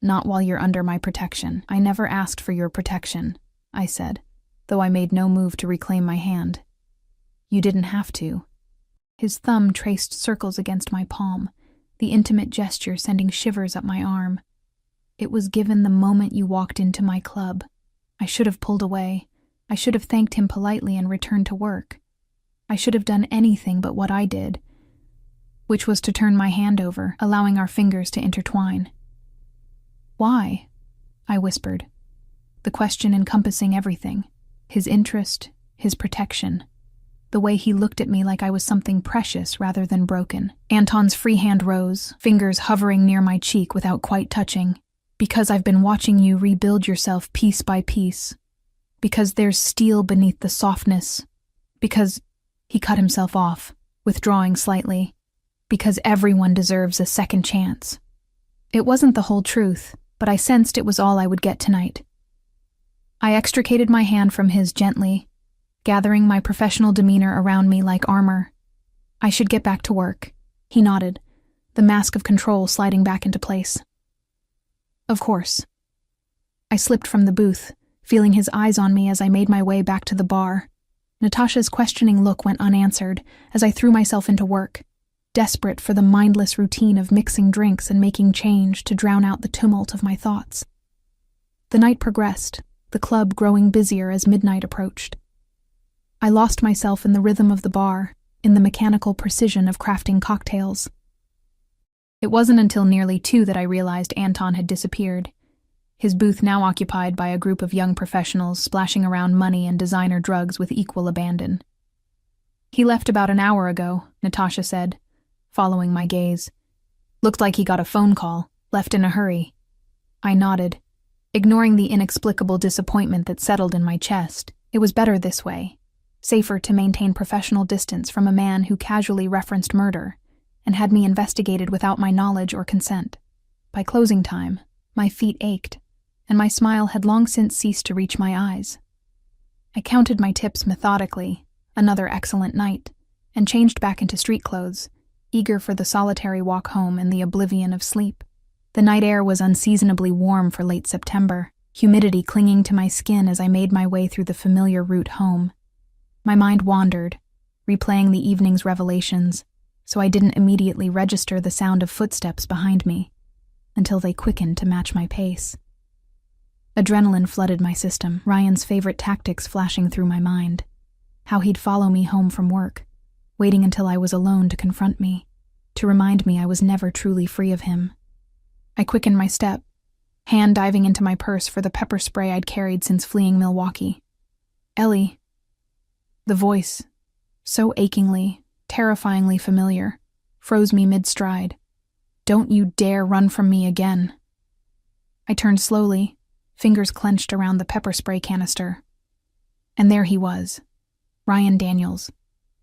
Not while you're under my protection." "I never asked for your protection," I said, though I made no move to reclaim my hand. "You didn't have to." His thumb traced circles against my palm, the intimate gesture sending shivers up my arm. "It was given the moment you walked into my club. I should have pulled away. I should have thanked him politely and returned to work. I should have done anything but what I did, which was to turn my hand over, allowing our fingers to intertwine." "Why?" I whispered, the question encompassing everything. His interest, his protection, the way he looked at me like I was something precious rather than broken. Anton's free hand rose, fingers hovering near my cheek without quite touching. "Because I've been watching you rebuild yourself piece by piece. Because there's steel beneath the softness. Because—" He cut himself off, withdrawing slightly. "Because everyone deserves a second chance." It wasn't the whole truth, but I sensed it was all I would get tonight. I extricated my hand from his gently, gathering my professional demeanor around me like armor. "I should get back to work." He nodded, the mask of control sliding back into place. "Of course." I slipped from the booth, feeling his eyes on me as I made my way back to the bar. Natasha's questioning look went unanswered as I threw myself into work. desperate for the mindless routine of mixing drinks and making change to drown out the tumult of my thoughts. The night progressed, the club growing busier as midnight approached. I lost myself in the rhythm of the bar, in the mechanical precision of crafting cocktails. It wasn't until nearly 2 that I realized Anton had disappeared, his booth now occupied by a group of young professionals splashing around money and designer drugs with equal abandon. "He left about an hour ago," Natasha said, following my gaze. "Looked like he got a phone call, left in a hurry." I nodded, ignoring the inexplicable disappointment that settled in my chest. It was better this way, safer to maintain professional distance from a man who casually referenced murder and had me investigated without my knowledge or consent. By closing time, my feet ached, and my smile had long since ceased to reach my eyes. I counted my tips methodically, another excellent night, and changed back into street clothes, eager for the solitary walk home and the oblivion of sleep. The night air was unseasonably warm for late September, humidity clinging to my skin as I made my way through the familiar route home. My mind wandered, replaying the evening's revelations, so I didn't immediately register the sound of footsteps behind me, until they quickened to match my pace. Adrenaline flooded my system, Ryan's favorite tactics flashing through my mind. How he'd follow me home from work, waiting until I was alone to confront me, to remind me I was never truly free of him. I quickened my step, hand diving into my purse for the pepper spray I'd carried since fleeing Milwaukee. "Ellie." The voice, so achingly, terrifyingly familiar, froze me mid-stride. "Don't you dare run from me again." I turned slowly, fingers clenched around the pepper spray canister. And there he was, Ryan Daniels,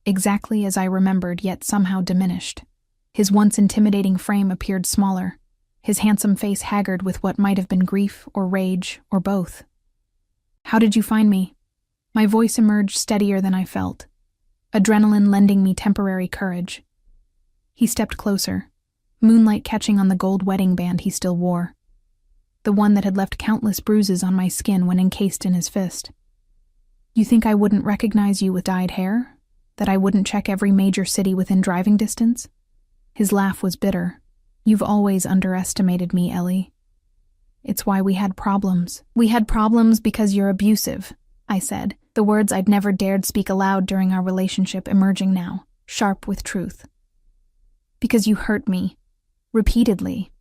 exactly as I remembered, yet somehow diminished. His once intimidating frame appeared smaller, his handsome face haggard with what might have been grief or rage or both. "How did you find me?" My voice emerged steadier than I felt, adrenaline lending me temporary courage. He stepped closer, moonlight catching on the gold wedding band he still wore, the one that had left countless bruises on my skin when encased in his fist. "You think I wouldn't recognize you with dyed hair? That I wouldn't check every major city within driving distance?" His laugh was bitter. "You've always underestimated me, Ellie. It's why we had problems." "We had problems because you're abusive," I said, the words I'd never dared speak aloud during our relationship emerging now, sharp with truth. "Because you hurt me. Repeatedly."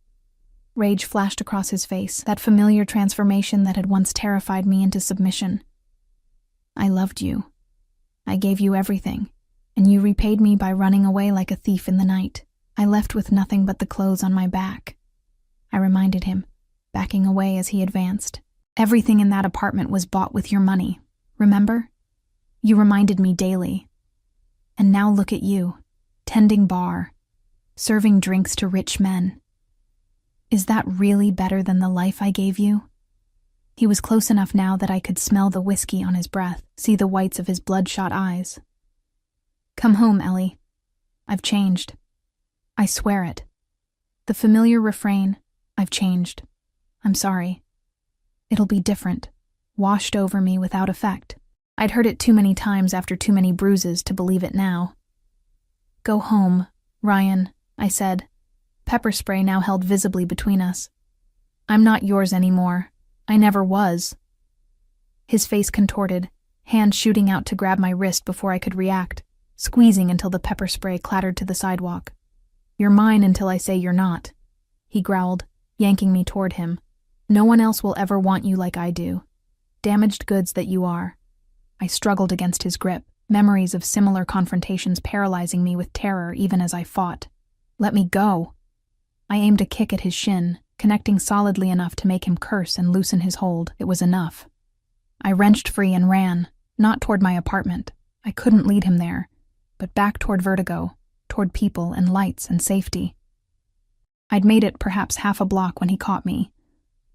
Rage flashed across his face, that familiar transformation that had once terrified me into submission. "I loved you. I gave you everything, and you repaid me by running away like a thief in the night. I left with nothing but the clothes on my back," I reminded him, backing away as he advanced. "Everything in that apartment was bought with your money, remember? You reminded me daily. And now look at you, tending bar, serving drinks to rich men. Is that really better than the life I gave you?" He was close enough now that I could smell the whiskey on his breath, see the whites of his bloodshot eyes. "Come home, Ellie. I've changed. I swear it. The familiar refrain, I've changed. I'm sorry. It'll be different," washed over me without effect. I'd heard it too many times after too many bruises to believe it now. "Go home, Ryan," I said, pepper spray now held visibly between us. "I'm not yours anymore. I never was." His face contorted, hand shooting out to grab my wrist before I could react, squeezing until the pepper spray clattered to the sidewalk. "You're mine until I say you're not," he growled, yanking me toward him. "No one else will ever want you like I do. Damaged goods that you are." I struggled against his grip, memories of similar confrontations paralyzing me with terror even as I fought. "Let me go." I aimed a kick at his shin, connecting solidly enough to make him curse and loosen his hold. It was enough. I wrenched free and ran, not toward my apartment. I couldn't lead him there, but back toward Vertigo, toward people and lights and safety. I'd made it perhaps half a block when he caught me,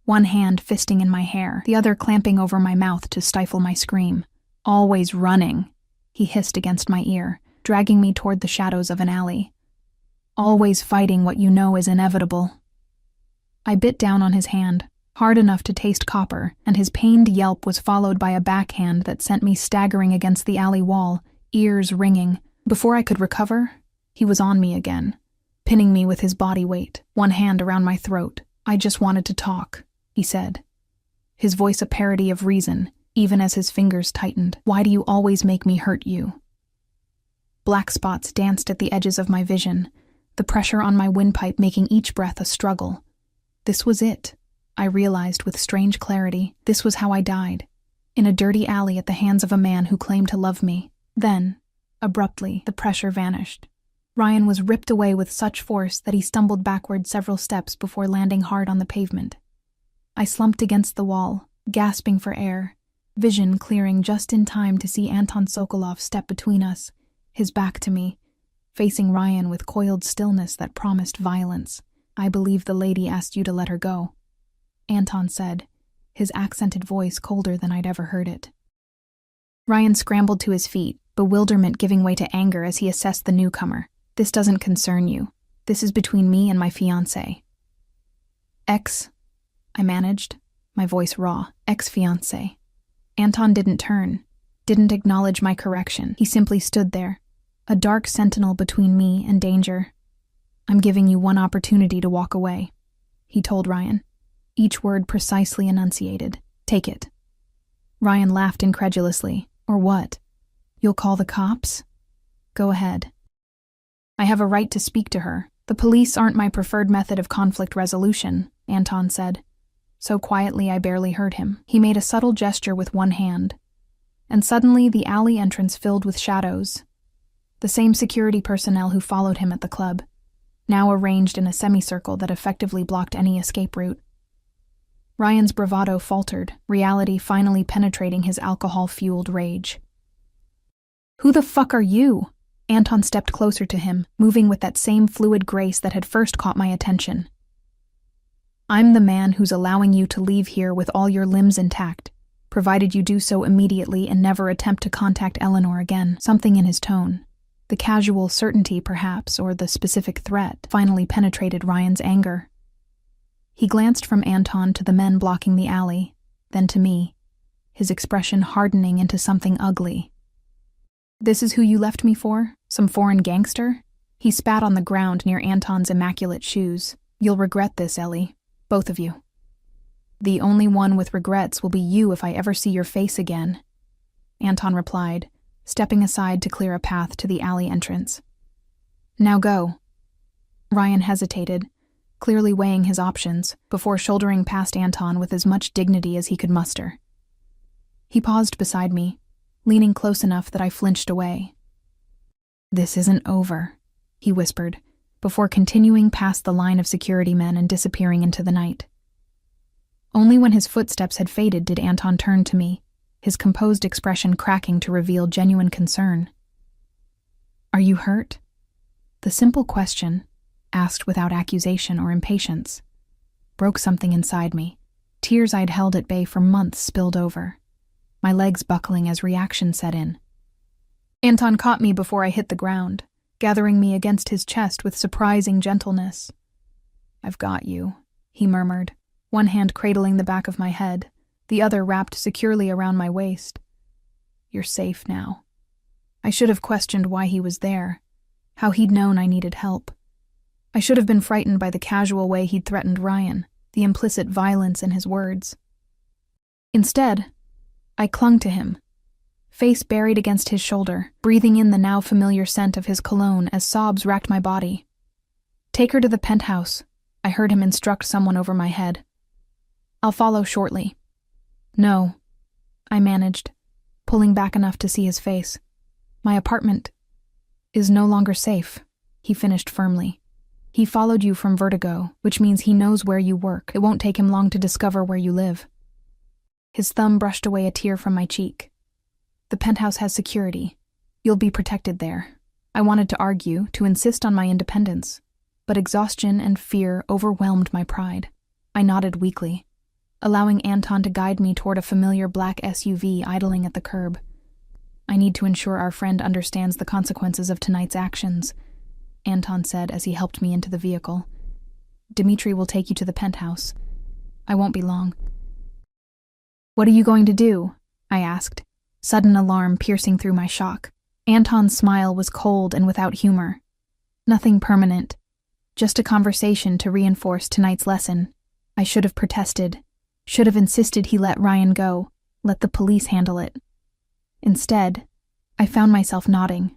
one hand fisting in my hair, the other clamping over my mouth to stifle my scream. "Always running," he hissed against my ear, dragging me toward the shadows of an alley. "Always fighting what you know is inevitable." I bit down on his hand, hard enough to taste copper, and his pained yelp was followed by a backhand that sent me staggering against the alley wall, ears ringing. Before I could recover, He was on me again, pinning me with his body weight, one hand around my throat. "I just wanted to talk," he said, his voice a parody of reason, even as his fingers tightened. "Why do you always make me hurt you?" Black spots danced at the edges of my vision, the pressure on my windpipe making each breath a struggle. This was it, I realized with strange clarity. This was how I died, in a dirty alley at the hands of a man who claimed to love me. Then, abruptly, the pressure vanished. Ryan was ripped away with such force that he stumbled backward several steps before landing hard on the pavement. I slumped against the wall, gasping for air, vision clearing just in time to see Anton Sokolov step between us, his back to me, facing Ryan with coiled stillness that promised violence. "I believe the lady asked you to let her go," Anton said, his accented voice colder than I'd ever heard it. Ryan scrambled to his feet, bewilderment giving way to anger as he assessed the newcomer. "This doesn't concern you. This is between me and my fiancé." I managed, my voice raw. "Ex-fiancé." Anton didn't turn, didn't acknowledge my correction. He simply stood there, a dark sentinel between me and danger. "I'm giving you one opportunity to walk away," he told Ryan, each word precisely enunciated. "Take it." Ryan laughed incredulously. "Or what? You'll call the cops?" "Go ahead." "I have a right to speak to her. The police aren't my preferred method of conflict resolution," Anton said, so quietly I barely heard him. He made a subtle gesture with one hand, and suddenly the alley entrance filled with shadows. The same security personnel who followed him at the club, now arranged in a semicircle that effectively blocked any escape route. Ryan's bravado faltered, reality finally penetrating his alcohol-fueled rage. "Who the fuck are you?" Anton stepped closer to him, moving with that same fluid grace that had first caught my attention. "I'm the man who's allowing you to leave here with all your limbs intact, provided you do so immediately and never attempt to contact Eleanor again." Something in his tone, the casual certainty perhaps, or the specific threat, finally penetrated Ryan's anger. He glanced from Anton to the men blocking the alley, then to me, his expression hardening into something ugly. "This is who you left me for? Some foreign gangster?" He spat on the ground near Anton's immaculate shoes. "You'll regret this, Ellie. Both of you. The only one with regrets will be you if I ever see your face again," Anton replied, stepping aside to clear a path to the alley entrance. "Now go." Ryan hesitated, clearly weighing his options, before shouldering past Anton with as much dignity as he could muster. He paused beside me, leaning close enough that I flinched away. "This isn't over," he whispered, before continuing past the line of security men and disappearing into the night. Only when his footsteps had faded did Anton turn to me, his composed expression cracking to reveal genuine concern. "Are you hurt?" The simple question, asked without accusation or impatience, broke something inside me. Tears I'd held at bay for months spilled over, my legs buckling as reaction set in. Anton caught me before I hit the ground, gathering me against his chest with surprising gentleness. "I've got you," he murmured, one hand cradling the back of my head, the other wrapped securely around my waist. "You're safe now." I should have questioned why he was there, how he'd known I needed help. I should have been frightened by the casual way he'd threatened Ryan, the implicit violence in his words. Instead, I clung to him, face buried against his shoulder, breathing in the now familiar scent of his cologne as sobs racked my body. "Take her to the penthouse," I heard him instruct someone over my head. "I'll follow shortly." "No," I managed, pulling back enough to see his face. "My apartment is no longer safe," he finished firmly. "He followed you from Vertigo, which means he knows where you work. It won't take him long to discover where you live." His thumb brushed away a tear from my cheek. "The penthouse has security. You'll be protected there." I wanted to argue, to insist on my independence, but exhaustion and fear overwhelmed my pride. I nodded weakly, allowing Anton to guide me toward a familiar black SUV idling at the curb. "I need to ensure our friend understands the consequences of tonight's actions," Anton said as he helped me into the vehicle. "Dmitri will take you to the penthouse. I won't be long." "What are you going to do?" I asked, sudden alarm piercing through my shock. Anton's smile was cold and without humor. Nothing permanent. Just a conversation to reinforce tonight's lesson. I should have protested. Should have insisted he let Ryan go. Let the police handle it. Instead, I found myself nodding.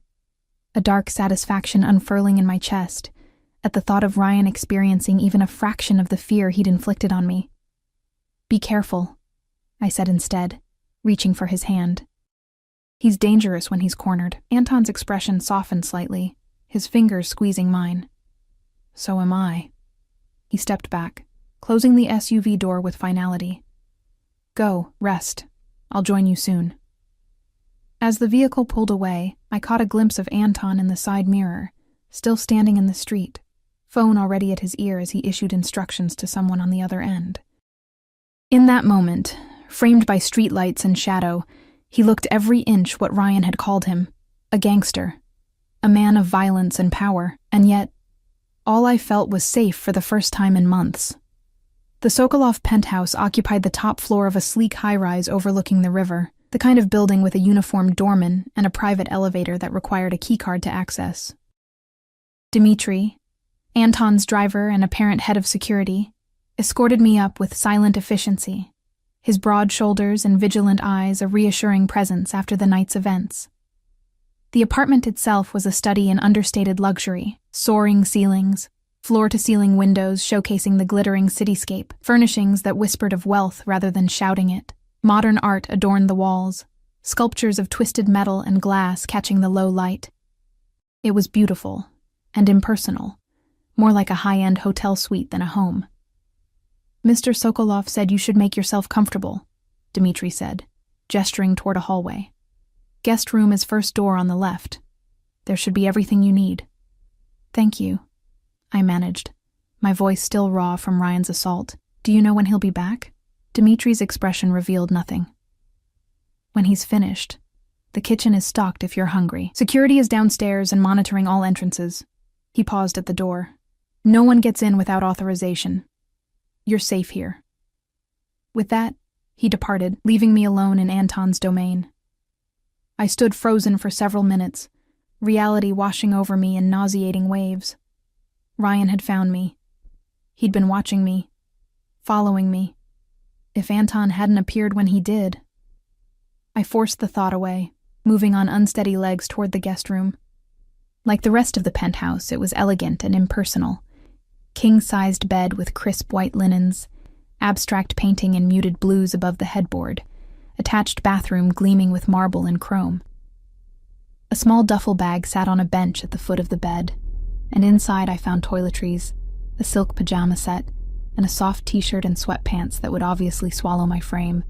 A dark satisfaction unfurling in my chest at the thought of Ryan experiencing even a fraction of the fear he'd inflicted on me. "Be careful," I said instead, reaching for his hand. "He's dangerous when he's cornered." Anton's expression softened slightly, his fingers squeezing mine. "So am I." He stepped back, closing the SUV door with finality. "Go, rest. I'll join you soon." As the vehicle pulled away, I caught a glimpse of Anton in the side mirror, still standing in the street, phone already at his ear as he issued instructions to someone on the other end. In that moment, framed by streetlights and shadow, he looked every inch what Ryan had called him, a gangster, a man of violence and power, and yet, all I felt was safe for the first time in months. The Sokolov penthouse occupied the top floor of a sleek high-rise overlooking the river, the kind of building with a uniformed doorman and a private elevator that required a keycard to access. Dmitri, Anton's driver and apparent head of security, escorted me up with silent efficiency, his broad shoulders and vigilant eyes a reassuring presence after the night's events. The apartment itself was a study in understated luxury, soaring ceilings, floor-to-ceiling windows showcasing the glittering cityscape, furnishings that whispered of wealth rather than shouting it. Modern art adorned the walls, sculptures of twisted metal and glass catching the low light. It was beautiful and impersonal, more like a high-end hotel suite than a home. "Mr. Sokolov said you should make yourself comfortable," Dmitri said, gesturing toward a hallway. "Guest room is first door on the left. There should be everything you need." "Thank you," I managed, my voice still raw from Ryan's assault. "Do you know when he'll be back?" Dimitri's expression revealed nothing. "When he's finished. The kitchen is stocked if you're hungry. Security is downstairs and monitoring all entrances." He paused at the door. "No one gets in without authorization. You're safe here." With that, he departed, leaving me alone in Anton's domain. I stood frozen for several minutes, reality washing over me in nauseating waves. Ryan had found me. He'd been watching me, following me. If Anton hadn't appeared when he did. I forced the thought away, moving on unsteady legs toward the guest room. Like the rest of the penthouse, it was elegant and impersonal. King-sized bed with crisp white linens, abstract painting in muted blues above the headboard, attached bathroom gleaming with marble and chrome. A small duffel bag sat on a bench at the foot of the bed, and inside I found toiletries, a silk pajama set, and a soft t-shirt and sweatpants that would obviously swallow my frame.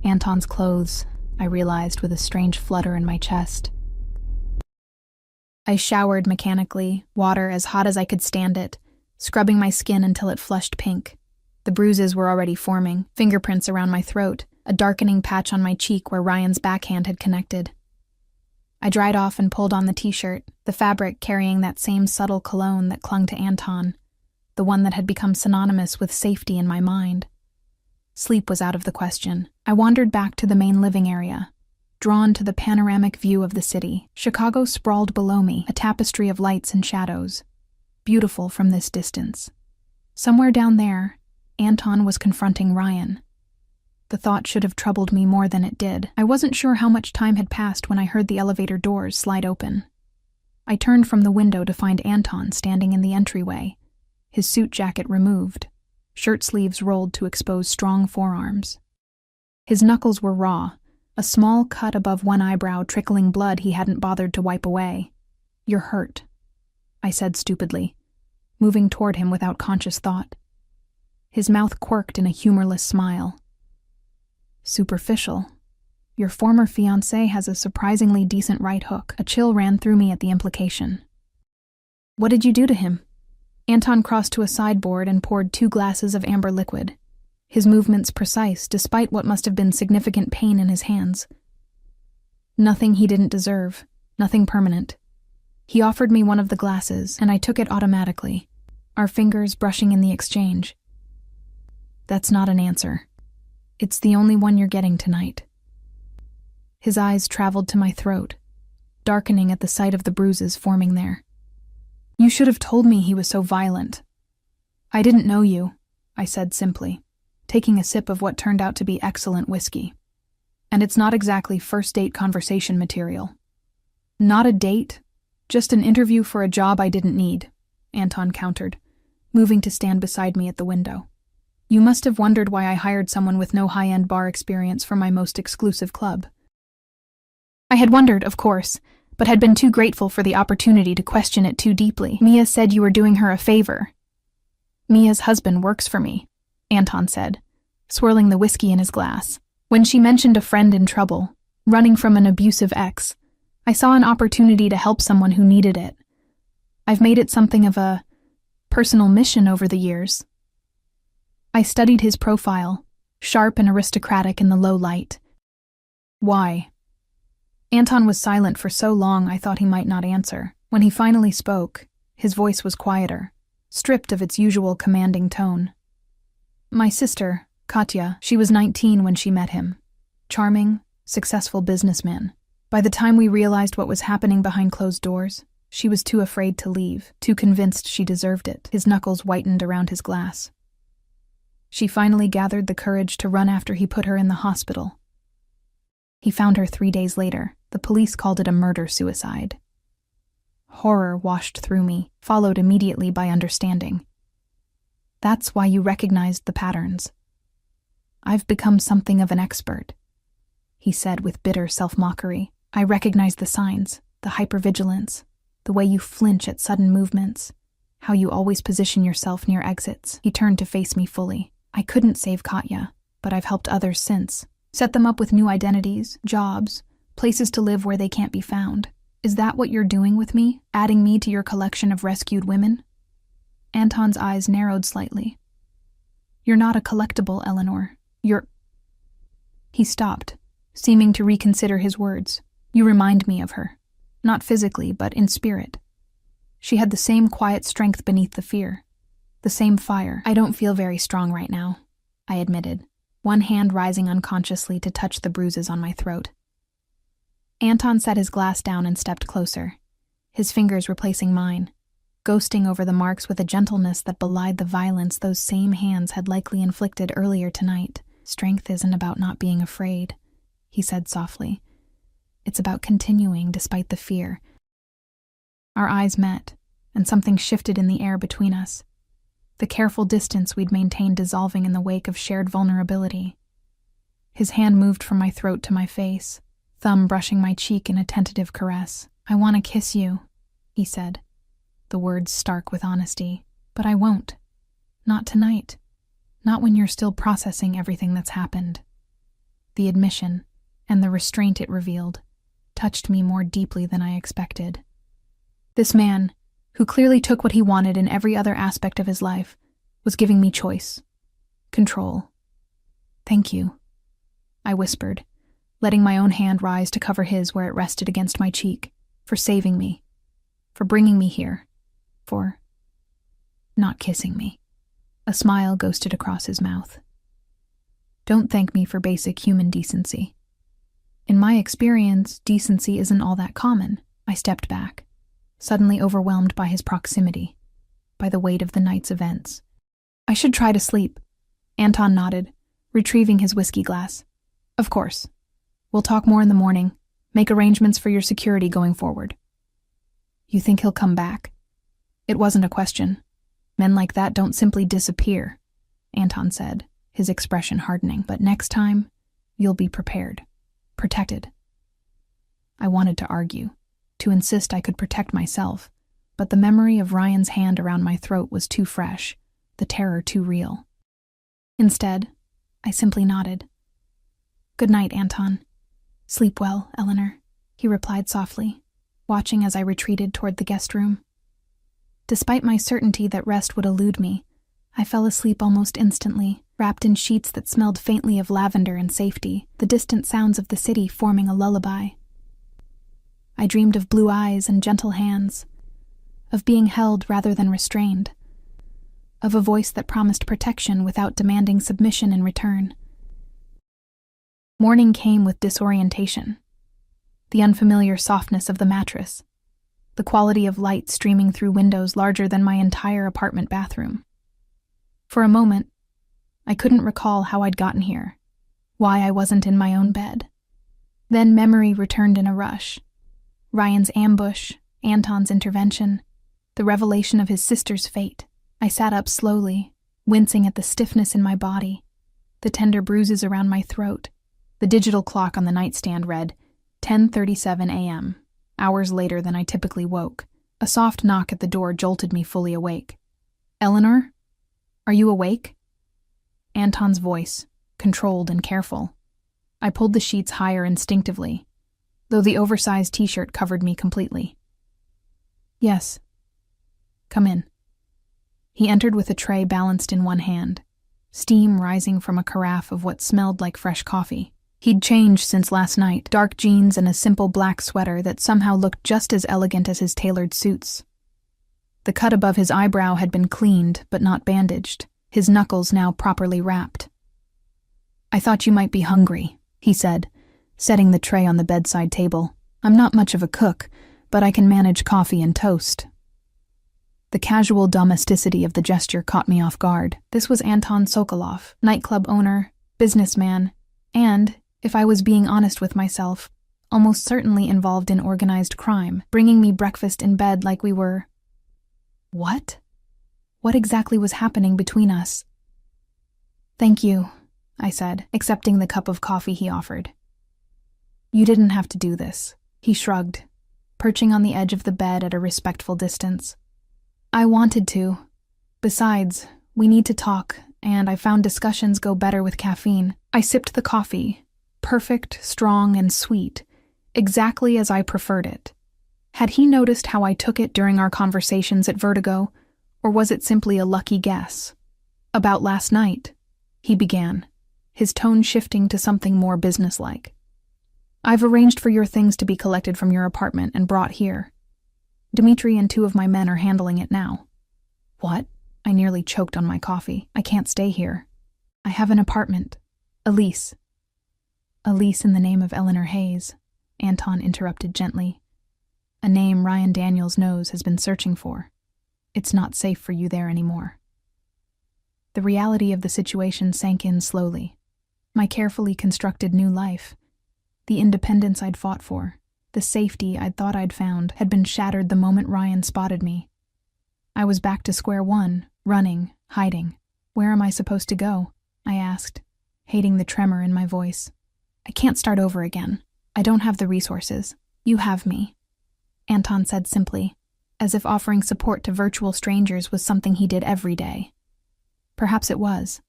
Anton's clothes, I realized with a strange flutter in my chest. I showered mechanically, water as hot as I could stand it, scrubbing my skin until it flushed pink. The bruises were already forming, fingerprints around my throat, a darkening patch on my cheek where Ryan's backhand had connected. I dried off and pulled on the t-shirt, the fabric carrying that same subtle cologne that clung to Anton, the one that had become synonymous with safety in my mind. Sleep was out of the question. I wandered back to the main living area, drawn to the panoramic view of the city. Chicago sprawled below me, a tapestry of lights and shadows, beautiful from this distance. Somewhere down there, Anton was confronting Ryan. The thought should have troubled me more than it did. I wasn't sure how much time had passed when I heard the elevator doors slide open. I turned from the window to find Anton standing in the entryway, his suit jacket removed, shirt sleeves rolled to expose strong forearms. His knuckles were raw, a small cut above one eyebrow trickling blood he hadn't bothered to wipe away. "You're hurt," I said stupidly, moving toward him without conscious thought. His mouth quirked in a humorless smile. "Superficial. Your former fiancé has a surprisingly decent right hook." A chill ran through me at the implication. "What did you do to him?" Anton crossed to a sideboard and poured 2 glasses of amber liquid, his movements precise despite what must have been significant pain in his hands. "Nothing he didn't deserve, nothing permanent." He offered me one of the glasses, and I took it automatically, our fingers brushing in the exchange. "That's not an answer. It's the only one you're getting tonight." His eyes traveled to my throat, darkening at the sight of the bruises forming there. You should have told me he was so violent. I didn't know you, I said simply, taking a sip of what turned out to be excellent whiskey. And it's not exactly first date conversation material. Not a date, just an interview for a job I didn't need, Anton countered, moving to stand beside me at the window. You must have wondered why I hired someone with no high-end bar experience for my most exclusive club. I had wondered, of course, but had been too grateful for the opportunity to question it too deeply. Mia said you were doing her a favor. Mia's husband works for me, Anton said, swirling the whiskey in his glass. When she mentioned a friend in trouble, running from an abusive ex, I saw an opportunity to help someone who needed it. I've made it something of a personal mission over the years. I studied his profile, sharp and aristocratic in the low light. Why? Anton was silent for so long I thought he might not answer. When he finally spoke, his voice was quieter, stripped of its usual commanding tone. My sister, Katya, she was 19 when she met him. Charming, successful businessman. By the time we realized what was happening behind closed doors, she was too afraid to leave, too convinced she deserved it. His knuckles whitened around his glass. She finally gathered the courage to run after he put her in the hospital. He found her 3 days later. The police called it a murder-suicide. Horror washed through me, followed immediately by understanding. That's why you recognized the patterns. I've become something of an expert, he said with bitter self-mockery. I recognize the signs, the hypervigilance, the way you flinch at sudden movements, how you always position yourself near exits. He turned to face me fully. I couldn't save Katya, but I've helped others since. Set them up with new identities, jobs, places to live where they can't be found. Is that what you're doing with me, adding me to your collection of rescued women? Anton's eyes narrowed slightly. You're not a collectible, Eleanor. You're... He stopped, seeming to reconsider his words. You remind me of her. Not physically, but in spirit. She had the same quiet strength beneath the fear. The same fire. I don't feel very strong right now, I admitted, one hand rising unconsciously to touch the bruises on my throat. Anton set his glass down and stepped closer, his fingers replacing mine, ghosting over the marks with a gentleness that belied the violence those same hands had likely inflicted earlier tonight. Strength isn't about not being afraid, he said softly. It's about continuing despite the fear. Our eyes met, and something shifted in the air between us, the careful distance we'd maintained dissolving in the wake of shared vulnerability. His hand moved from my throat to my face, thumb brushing my cheek in a tentative caress. I want to kiss you, he said, the words stark with honesty. But I won't. Not tonight. Not when you're still processing everything that's happened. The admission, and the restraint it revealed, touched me more deeply than I expected. This man, who clearly took what he wanted in every other aspect of his life, was giving me choice, control. Thank you, I whispered, letting my own hand rise to cover his where it rested against my cheek, for saving me, for bringing me here, for not kissing me. A smile ghosted across his mouth. Don't thank me for basic human decency. In my experience, decency isn't all that common. I stepped back, suddenly overwhelmed by his proximity, by the weight of the night's events. I should try to sleep. Anton nodded, retrieving his whiskey glass. Of course. We'll talk more in the morning, make arrangements for your security going forward. You think he'll come back? It wasn't a question. Men like that don't simply disappear, Anton said, his expression hardening. But next time, you'll be prepared, protected. I wanted to argue, to insist I could protect myself, but the memory of Ryan's hand around my throat was too fresh, the terror too real. Instead, I simply nodded. Good night, Anton. Sleep well, Eleanor, he replied softly, watching as I retreated toward the guest room. Despite my certainty that rest would elude me, I fell asleep almost instantly, wrapped in sheets that smelled faintly of lavender and safety, the distant sounds of the city forming a lullaby. I dreamed of blue eyes and gentle hands, of being held rather than restrained, of a voice that promised protection without demanding submission in return. Morning came with disorientation, the unfamiliar softness of the mattress, the quality of light streaming through windows larger than my entire apartment bathroom. For a moment, I couldn't recall how I'd gotten here, why I wasn't in my own bed. Then memory returned in a rush. Ryan's ambush, Anton's intervention, the revelation of his sister's fate. I sat up slowly, wincing at the stiffness in my body, the tender bruises around my throat. The digital clock on the nightstand read 10:37 a.m., hours later than I typically woke. A soft knock at the door jolted me fully awake. "Eleanor? Are you awake?" Anton's voice, controlled and careful. I pulled the sheets higher instinctively, though the oversized t-shirt covered me completely. "Yes. Come in." He entered with a tray balanced in one hand, steam rising from a carafe of what smelled like fresh coffee. He'd changed since last night, dark jeans and a simple black sweater that somehow looked just as elegant as his tailored suits. The cut above his eyebrow had been cleaned, but not bandaged, his knuckles now properly wrapped. "I thought you might be hungry," he said, setting the tray on the bedside table. "I'm not much of a cook, but I can manage coffee and toast." The casual domesticity of the gesture caught me off guard. This was Anton Sokolov, nightclub owner, businessman, and, if I was being honest with myself, almost certainly involved in organized crime, bringing me breakfast in bed like we were... What? What exactly was happening between us? "Thank you," I said, accepting the cup of coffee he offered. "You didn't have to do this," he shrugged, perching on the edge of the bed at a respectful distance. "I wanted to. Besides, we need to talk, and I found discussions go better with caffeine." I sipped the coffee, perfect, strong, and sweet, exactly as I preferred it. Had he noticed how I took it during our conversations at Vertigo, or was it simply a lucky guess? "About last night," he began, his tone shifting to something more businesslike. "I've arranged for your things to be collected from your apartment and brought here. Dmitri and 2 of my men are handling it now." "What?" I nearly choked on my coffee. "I can't stay here. I have an apartment. A lease." "A lease in the name of Eleanor Hayes," Anton interrupted gently. "A name Ryan Daniels knows has been searching for. It's not safe for you there anymore." The reality of the situation sank in slowly. My carefully constructed new life, the independence I'd fought for, the safety I'd thought I'd found, had been shattered the moment Ryan spotted me. I was back to square one, running, hiding. "Where am I supposed to go?" I asked, hating the tremor in my voice. "I can't start over again. I don't have the resources. You have me," Anton said simply, as if offering support to virtual strangers was something he did every day. Perhaps it was.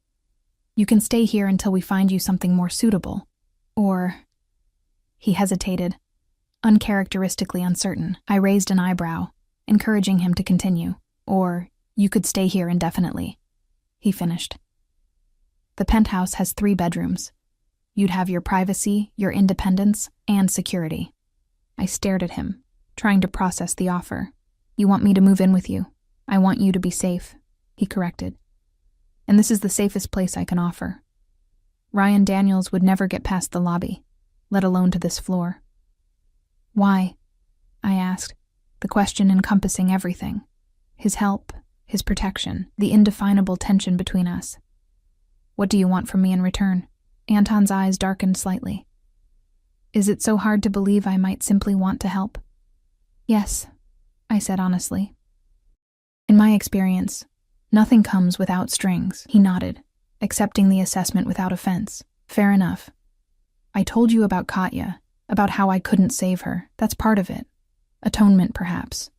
"You can stay here until we find you something more suitable. Or..." He hesitated, uncharacteristically uncertain. I raised an eyebrow, encouraging him to continue. "Or, you could stay here indefinitely," he finished. "The penthouse has 3 bedrooms. You'd have your privacy, your independence, and security." I stared at him, trying to process the offer. "You want me to move in with you? I want you to be safe," he corrected. "And this is the safest place I can offer. Ryan Daniels would never get past the lobby, let alone to this floor." "Why?" I asked, the question encompassing everything. His help, his protection, the indefinable tension between us. "What do you want from me in return?" Anton's eyes darkened slightly. "Is it so hard to believe I might simply want to help?" "Yes," I said honestly. "In my experience, nothing comes without strings," he nodded, accepting the assessment without offense. "Fair enough. I told you about Katya, about how I couldn't save her. That's part of it. Atonement, perhaps.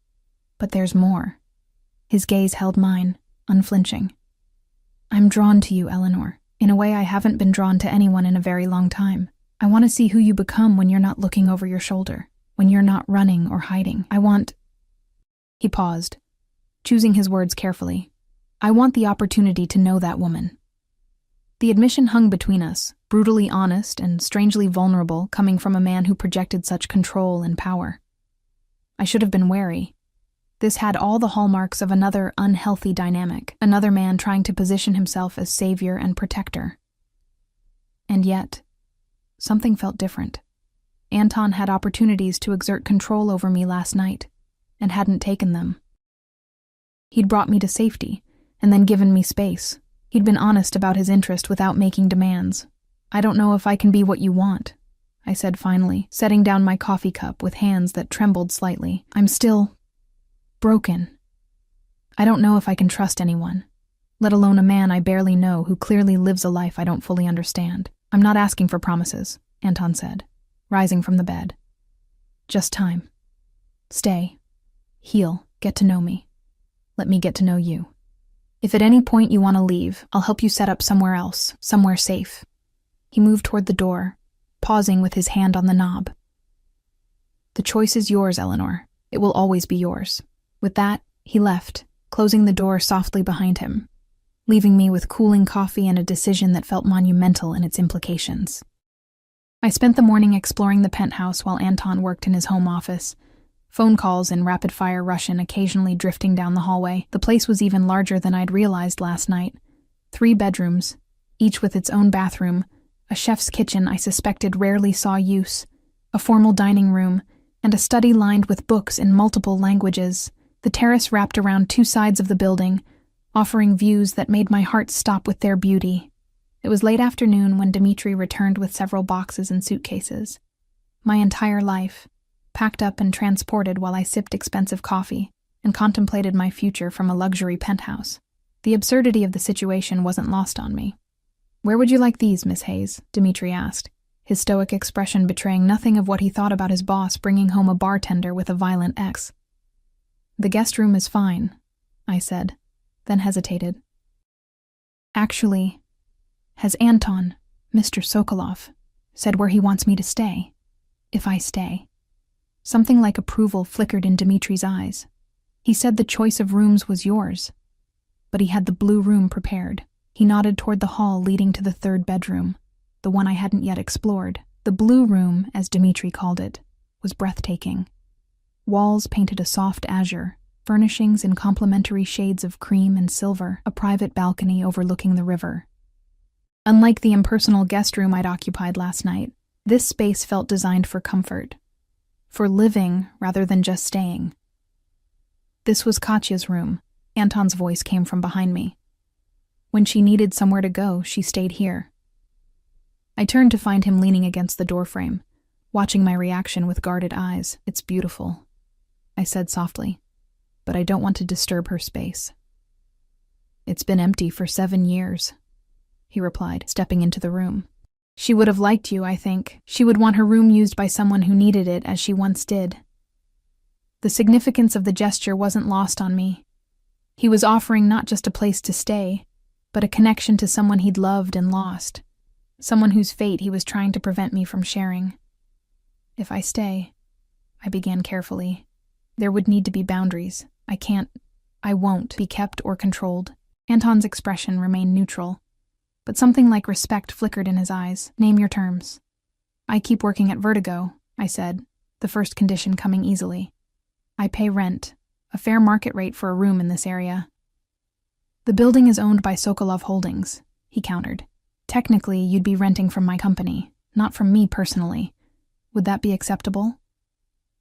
But there's more." His gaze held mine, unflinching. "I'm drawn to you, Eleanor, in a way I haven't been drawn to anyone in a very long time. I want to see who you become when you're not looking over your shoulder, when you're not running or hiding. I want..." He paused, choosing his words carefully. "I want the opportunity to know that woman." The admission hung between us, brutally honest and strangely vulnerable, coming from a man who projected such control and power. I should have been wary. This had all the hallmarks of another unhealthy dynamic, another man trying to position himself as savior and protector. And yet, something felt different. Anton had opportunities to exert control over me last night. and hadn't taken them. He'd brought me to safety, and then given me space. He'd been honest about his interest without making demands. "I don't know if I can be what you want," I said finally, setting down my coffee cup with hands that trembled slightly. "I'm still broken. I don't know if I can trust anyone, let alone a man I barely know who clearly lives a life I don't fully understand." "I'm not asking for promises," Anton said, rising from the bed. "Just time. Stay. Heal. Get to know me. Let me get to know you. If at any point you want to leave, I'll help you set up somewhere else, somewhere safe." He moved toward the door, pausing with his hand on the knob. "The choice is yours, Eleanor. It will always be yours." With that, he left, closing the door softly behind him, leaving me with cooling coffee and a decision that felt monumental in its implications. I spent the morning exploring the penthouse while Anton worked in his home office, phone calls in rapid-fire Russian occasionally drifting down the hallway. The place was even larger than I'd realized last night. 3 bedrooms, each with its own bathroom, a chef's kitchen I suspected rarely saw use, a formal dining room, and a study lined with books in multiple languages. The terrace wrapped around 2 sides of the building, offering views that made my heart stop with their beauty. It was late afternoon when Dmitri returned with several boxes and suitcases. My entire life, packed up and transported while I sipped expensive coffee and contemplated my future from a luxury penthouse. The absurdity of the situation wasn't lost on me. "Where would you like these, Miss Hayes?" Dmitri asked, his stoic expression betraying nothing of what he thought about his boss bringing home a bartender with a violent ex. "The guest room is fine," I said, then hesitated. "Actually, has Anton, Mr. Sokolov, said where he wants me to stay? If I stay?" Something like approval flickered in Dmitri's eyes. "He said the choice of rooms was yours, but he had the blue room prepared." He nodded toward the hall leading to the 3rd bedroom, the one I hadn't yet explored. The blue room, as Dmitri called it, was breathtaking. Walls painted a soft azure, furnishings in complementary shades of cream and silver, a private balcony overlooking the river. Unlike the impersonal guest room I'd occupied last night, this space felt designed for comfort, for living rather than just staying. "This was Katya's room," Anton's voice came from behind me. "When she needed somewhere to go, she stayed here." I turned to find him leaning against the doorframe, watching my reaction with guarded eyes. "It's beautiful," I said softly, "but I don't want to disturb her space." "It's been empty for 7 years," he replied, stepping into the room. "She would have liked you, I think. She would want her room used by someone who needed it as she once did." The significance of the gesture wasn't lost on me. He was offering not just a place to stay, but a connection to someone he'd loved and lost, someone whose fate he was trying to prevent me from sharing. "If I stay," I began carefully, "there would need to be boundaries. I won't be kept or controlled." Anton's expression remained neutral, but something like respect flickered in his eyes. "Name your terms." "I keep working at Vertigo," I said, the first condition coming easily. "I pay rent, a fair market rate for a room in this area." "The building is owned by Sokolov Holdings," he countered. "Technically, you'd be renting from my company, not from me personally. Would that be acceptable?"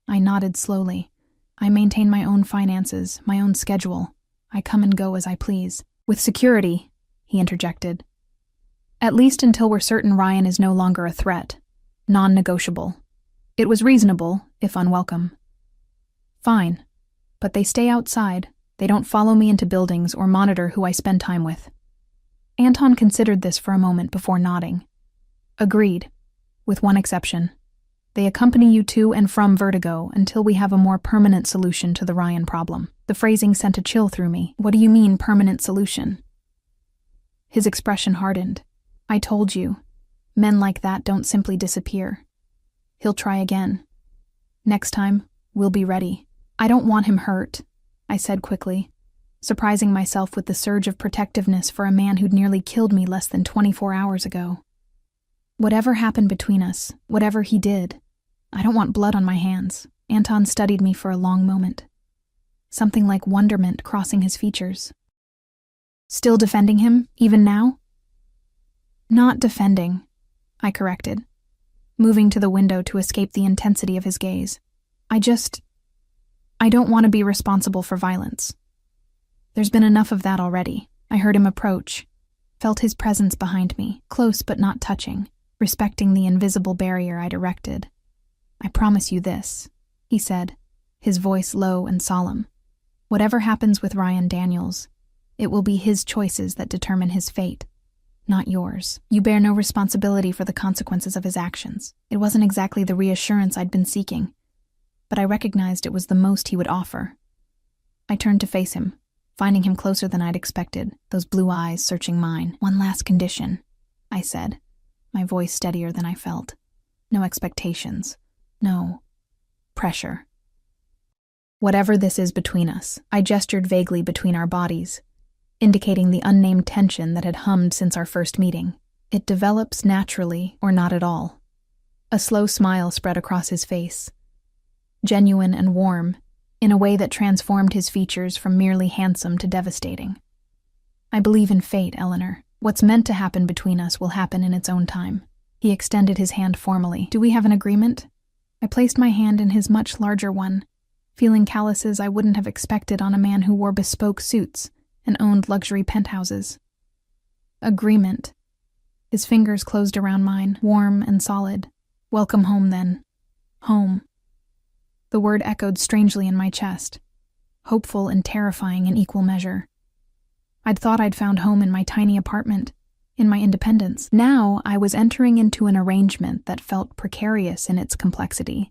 I nodded slowly. "I maintain my own finances, my own schedule. I come and go as I please." "With security," he interjected. "At least until we're certain Ryan is no longer a threat. Non-negotiable." It was reasonable, if unwelcome. "Fine. But they stay outside. They don't follow me into buildings or monitor who I spend time with." Anton considered this for a moment before nodding. "Agreed, with one exception. They accompany you to and from Vertigo until we have a more permanent solution to the Ryan problem." The phrasing sent a chill through me. "What do you mean, permanent solution?" His expression hardened. "I told you, men like that don't simply disappear. He'll try again. Next time, we'll be ready." "I don't want him hurt," I said quickly, surprising myself with the surge of protectiveness for a man who'd nearly killed me less than 24 hours ago. "Whatever happened between us, whatever he did, I don't want blood on my hands." Anton studied me for a long moment, something like wonderment crossing his features. "Still defending him, even now?" "Not defending," I corrected, moving to the window to escape the intensity of his gaze. I don't want to be responsible for violence. There's been enough of that already. I heard him approach, felt his presence behind me, close but not touching, respecting the invisible barrier I'd erected. I promise you this, he said, his voice low and solemn. Whatever happens with Ryan Daniels, it will be his choices that determine his fate, not yours. You bear no responsibility for the consequences of his actions. It wasn't exactly the reassurance I'd been seeking, but I recognized it was the most he would offer. I turned to face him, finding him closer than I'd expected, those blue eyes searching mine. One last condition, I said, my voice steadier than I felt. No expectations. No pressure. Whatever this is between us, I gestured vaguely between our bodies, indicating the unnamed tension that had hummed since our first meeting. It develops naturally or not at all. A slow smile spread across his face, genuine and warm, in a way that transformed his features from merely handsome to devastating. I believe in fate, Eleanor. What's meant to happen between us will happen in its own time. He extended his hand formally. Do we have an agreement? I placed my hand in his much larger one, feeling calluses I wouldn't have expected on a man who wore bespoke suits and owned luxury penthouses. Agreement. His fingers closed around mine, warm and solid. Welcome home, then. Home. The word echoed strangely in my chest, hopeful and terrifying in equal measure. I'd thought I'd found home in my tiny apartment, in my independence. Now I was entering into an arrangement that felt precarious in its complexity,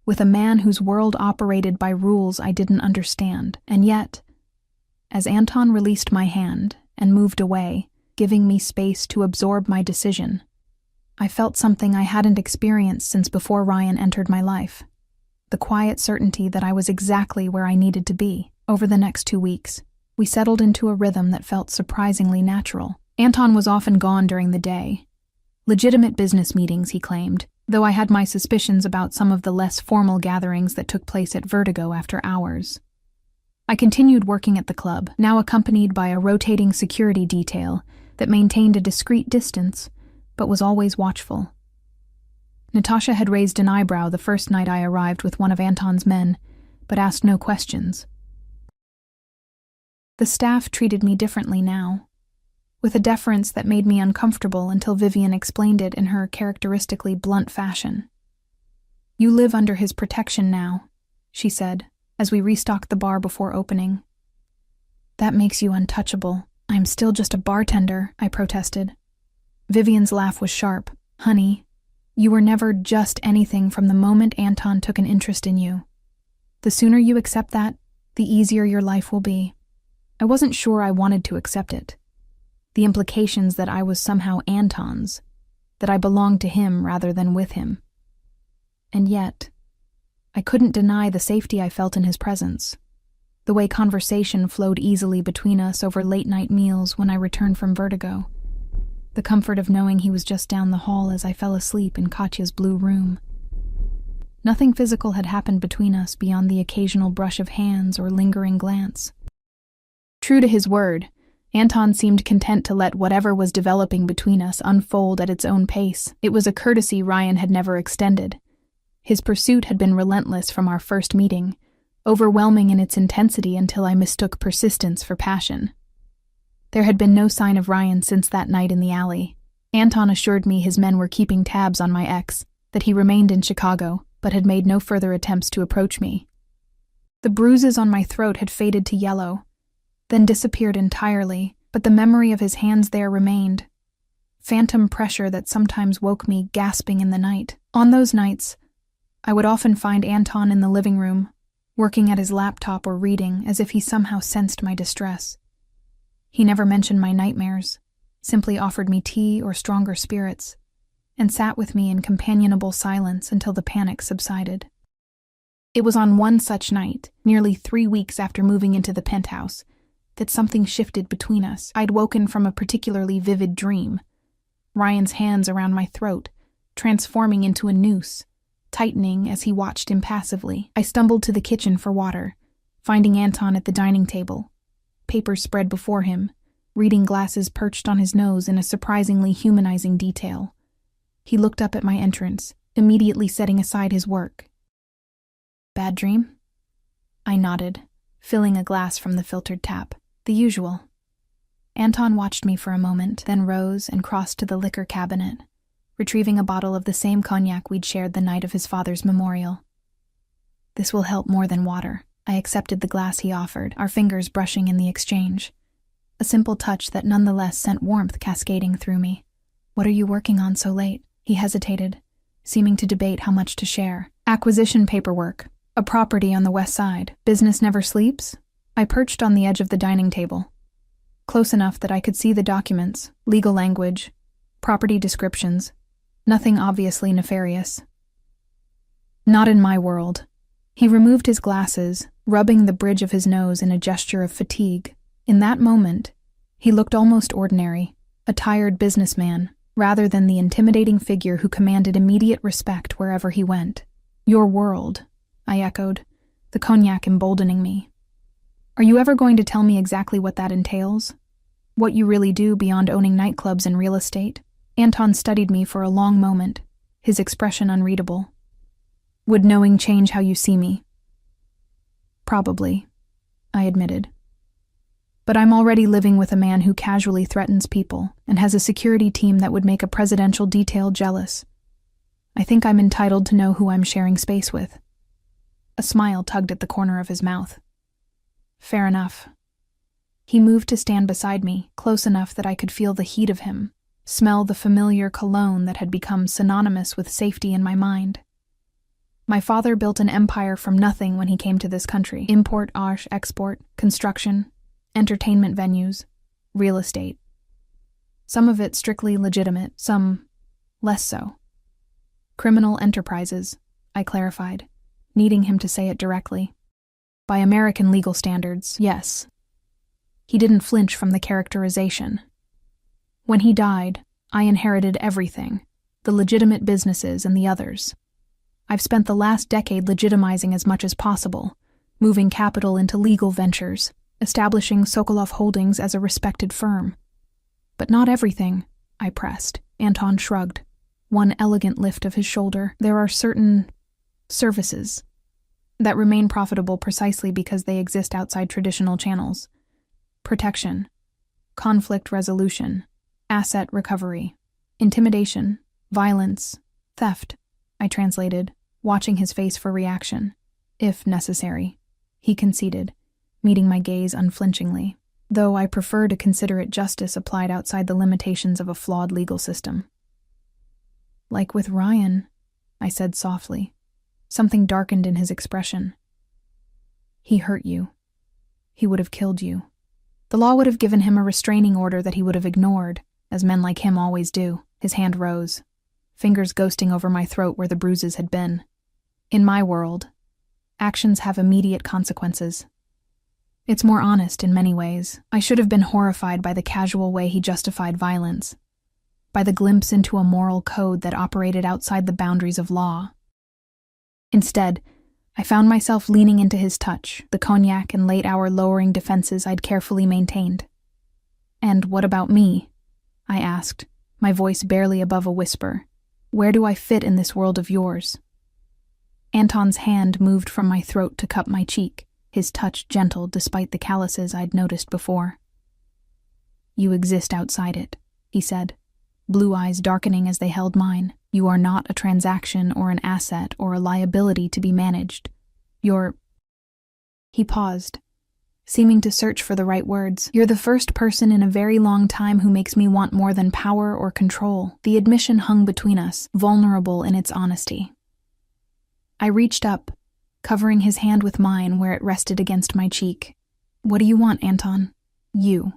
with a man whose world operated by rules I didn't understand. And yet, as Anton released my hand and moved away, giving me space to absorb my decision, I felt something I hadn't experienced since before Ryan entered my life. The quiet certainty that I was exactly where I needed to be. Over the next 2 weeks, we settled into a rhythm that felt surprisingly natural. Anton was often gone during the day. Legitimate business meetings, he claimed, though I had my suspicions about some of the less formal gatherings that took place at Vertigo after hours. I continued working at the club, now accompanied by a rotating security detail that maintained a discreet distance, but was always watchful. Natasha had raised an eyebrow the first night I arrived with one of Anton's men, but asked no questions. The staff treated me differently now, with a deference that made me uncomfortable until Vivian explained it in her characteristically blunt fashion. You live under his protection now, she said, as we restocked the bar before opening. That makes you untouchable. I'm still just a bartender, I protested. Vivian's laugh was sharp. Honey, you were never just anything from the moment Anton took an interest in you. The sooner you accept that, the easier your life will be. I wasn't sure I wanted to accept it. The implications that I was somehow Anton's, that I belonged to him rather than with him. And yet, I couldn't deny the safety I felt in his presence, the way conversation flowed easily between us over late-night meals when I returned from Vertigo, the comfort of knowing he was just down the hall as I fell asleep in Katya's blue room. Nothing physical had happened between us beyond the occasional brush of hands or lingering glance. True to his word, Anton seemed content to let whatever was developing between us unfold at its own pace. It was a courtesy Ryan had never extended. His pursuit had been relentless from our first meeting, overwhelming in its intensity until I mistook persistence for passion. There had been no sign of Ryan since that night in the alley. Anton assured me his men were keeping tabs on my ex, that he remained in Chicago, but had made no further attempts to approach me. The bruises on my throat had faded to yellow, then disappeared entirely, but the memory of his hands there remained. Phantom pressure that sometimes woke me gasping in the night. On those nights, I would often find Anton in the living room, working at his laptop or reading, as if he somehow sensed my distress. He never mentioned my nightmares, simply offered me tea or stronger spirits, and sat with me in companionable silence until the panic subsided. It was on one such night, nearly 3 weeks after moving into the penthouse, that something shifted between us. I'd woken from a particularly vivid dream, Ryan's hands around my throat, transforming into a noose, tightening as he watched impassively. I stumbled to the kitchen for water, finding Anton at the dining table, papers spread before him, reading glasses perched on his nose in a surprisingly humanizing detail. He looked up at my entrance, immediately setting aside his work. Bad dream? I nodded, filling a glass from the filtered tap. The usual. Anton watched me for a moment, then rose and crossed to the liquor cabinet, retrieving a bottle of the same cognac we'd shared the night of his father's memorial. This will help more than water. I accepted the glass he offered, our fingers brushing in the exchange. A simple touch that nonetheless sent warmth cascading through me. What are you working on so late? He hesitated, seeming to debate how much to share. Acquisition paperwork. A property on the west side. Business never sleeps? I perched on the edge of the dining table, close enough that I could see the documents, legal language, property descriptions. Nothing obviously nefarious. Not in my world. He removed his glasses, rubbing the bridge of his nose in a gesture of fatigue. In that moment, he looked almost ordinary, a tired businessman, rather than the intimidating figure who commanded immediate respect wherever he went. Your world, I echoed, the cognac emboldening me. Are you ever going to tell me exactly what that entails? What you really do beyond owning nightclubs and real estate? Anton studied me for a long moment, his expression unreadable. Would knowing change how you see me? Probably, I admitted. But I'm already living with a man who casually threatens people and has a security team that would make a presidential detail jealous. I think I'm entitled to know who I'm sharing space with. A smile tugged at the corner of his mouth. Fair enough. He moved to stand beside me, close enough that I could feel the heat of him, smell the familiar cologne that had become synonymous with safety in my mind. My father built an empire from nothing when he came to this country. Import, export, construction, entertainment venues, real estate. Some of it strictly legitimate, some less so. Criminal enterprises, I clarified, needing him to say it directly. By American legal standards, yes. He didn't flinch from the characterization. When he died, I inherited everything, the legitimate businesses and the others. I've spent the last decade legitimizing as much as possible, moving capital into legal ventures, establishing Sokolov Holdings as a respected firm. But not everything, I pressed. Anton shrugged, one elegant lift of his shoulder. There are certain services that remain profitable precisely because they exist outside traditional channels. Protection, conflict resolution, asset recovery, intimidation, violence, theft, I translated, watching his face for reaction. If necessary, he conceded, meeting my gaze unflinchingly, though I prefer to consider it justice applied outside the limitations of a flawed legal system. Like with Ryan, I said softly. Something darkened in his expression. He hurt you. He would have killed you. The law would have given him a restraining order that he would have ignored, as men like him always do. His hand rose, fingers ghosting over my throat where the bruises had been. In my world, actions have immediate consequences. It's more honest in many ways. I should have been horrified by the casual way he justified violence, by the glimpse into a moral code that operated outside the boundaries of law. Instead, I found myself leaning into his touch, the cognac and late-hour lowering defenses I'd carefully maintained. And what about me? I asked, my voice barely above a whisper. Where do I fit in this world of yours? Anton's hand moved from my throat to cup my cheek, his touch gentle despite the calluses I'd noticed before. You exist outside it, he said, blue eyes darkening as they held mine. You are not a transaction or an asset or a liability to be managed. You're... He paused, seeming to search for the right words. You're the first person in a very long time who makes me want more than power or control. The admission hung between us, vulnerable in its honesty. I reached up, covering his hand with mine where it rested against my cheek. What do you want, Anton? You,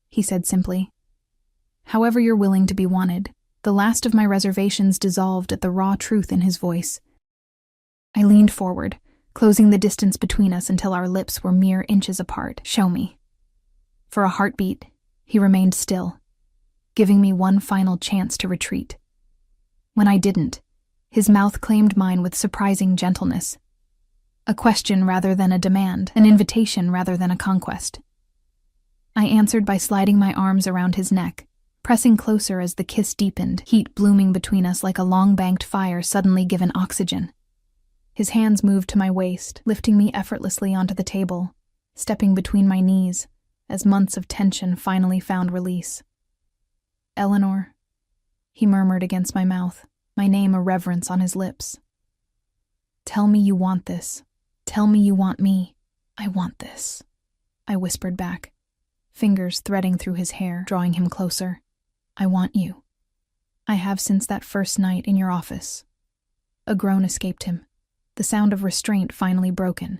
he said simply. However you're willing to be wanted. The last of my reservations dissolved at the raw truth in his voice. I leaned forward, closing the distance between us until our lips were mere inches apart. Show me. For a heartbeat, he remained still, giving me one final chance to retreat. When I didn't, his mouth claimed mine with surprising gentleness. A question rather than a demand, an invitation rather than a conquest. I answered by sliding my arms around his neck, pressing closer as the kiss deepened, heat blooming between us like a long-banked fire suddenly given oxygen. His hands moved to my waist, lifting me effortlessly onto the table, stepping between my knees as months of tension finally found release. "Eleanor," he murmured against my mouth, my name a reverence on his lips. "Tell me you want this. Tell me you want me. I want this," I whispered back, fingers threading through his hair, drawing him closer. "I want you. I have since that first night in your office." A groan escaped him, the sound of restraint finally broken.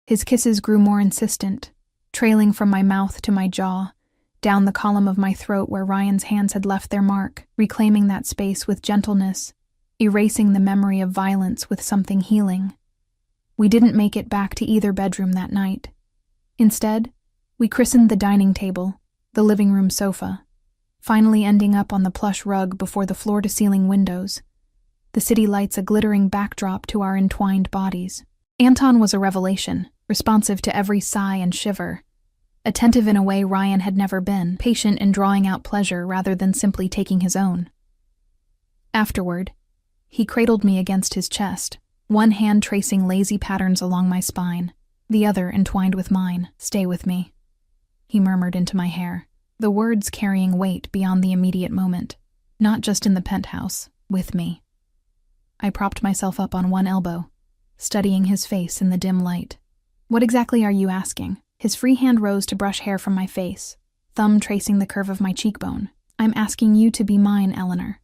His kisses grew more insistent, trailing from my mouth to my jaw, down the column of my throat where Ryan's hands had left their mark, reclaiming that space with gentleness, erasing the memory of violence with something healing. We didn't make it back to either bedroom that night. Instead, we christened the dining table, the living room sofa, finally ending up on the plush rug before the floor-to-ceiling windows, the city lights a glittering backdrop to our entwined bodies. Anton was a revelation, responsive to every sigh and shiver, attentive in a way Ryan had never been, patient in drawing out pleasure rather than simply taking his own. Afterward, he cradled me against his chest, one hand tracing lazy patterns along my spine, the other entwined with mine. "Stay with me," he murmured into my hair, the words carrying weight beyond the immediate moment. Not just in the penthouse, with me. I propped myself up on one elbow, studying his face in the dim light. "What exactly are you asking?" His free hand rose to brush hair from my face, thumb tracing the curve of my cheekbone. "I'm asking you to be mine, Eleanor.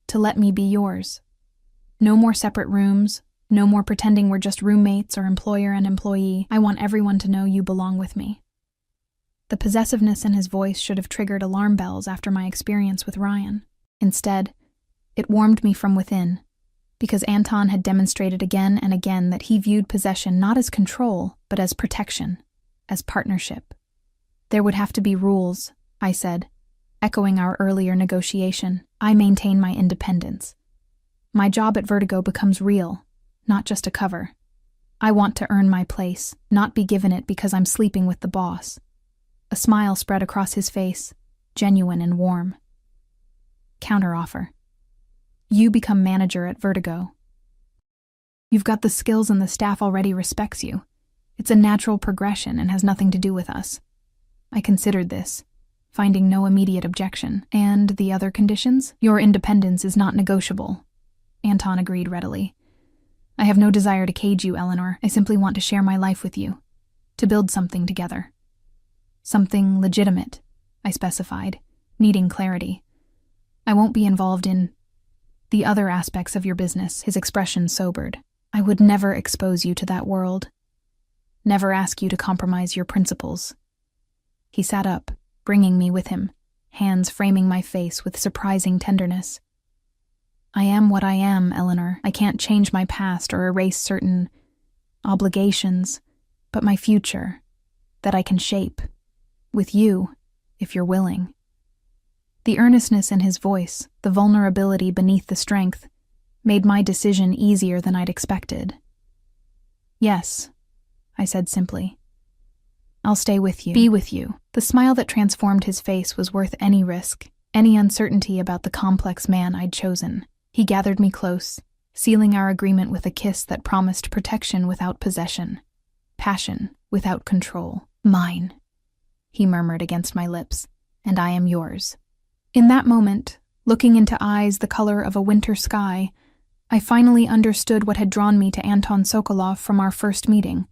To let me be yours. No more separate rooms, no more pretending we're just roommates or employer and employee. I want everyone to know you belong with me." The possessiveness in his voice should have triggered alarm bells after my experience with Ryan. Instead, it warmed me from within, because Anton had demonstrated again and again that he viewed possession not as control, but as protection, as partnership. "There would have to be rules," I said, echoing our earlier negotiation. "I maintain my independence. My job at Vertigo becomes real, not just a cover. I want to earn my place, not be given it because I'm sleeping with the boss." A smile spread across his face, genuine and warm. Counteroffer. "You become manager at Vertigo. You've got the skills and the staff already respects you. It's a natural progression and has nothing to do with us." I considered this, finding no immediate objection. "And the other conditions? Your independence is not negotiable," Anton agreed readily. "I have no desire to cage you, Eleanor. I simply want to share my life with you, to build something together." "Something legitimate," I specified, needing clarity. "I won't be involved in the other aspects of your business." His expression sobered. "I would never expose you to that world. Never ask you to compromise your principles." He sat up, bringing me with him, hands framing my face with surprising tenderness. "I am what I am, Eleanor. I can't change my past or erase certain obligations, but my future, that I can shape. With you, if you're willing." The earnestness in his voice, the vulnerability beneath the strength, made my decision easier than I'd expected. "Yes," I said simply. "I'll stay with you. Be with you." The smile that transformed his face was worth any risk, any uncertainty about the complex man I'd chosen. He gathered me close, sealing our agreement with a kiss that promised protection without possession, passion without control. "Mine," he murmured against my lips, "and I am yours." In that moment, looking into eyes the color of a winter sky, I finally understood what had drawn me to Anton Sokolov from our first meeting.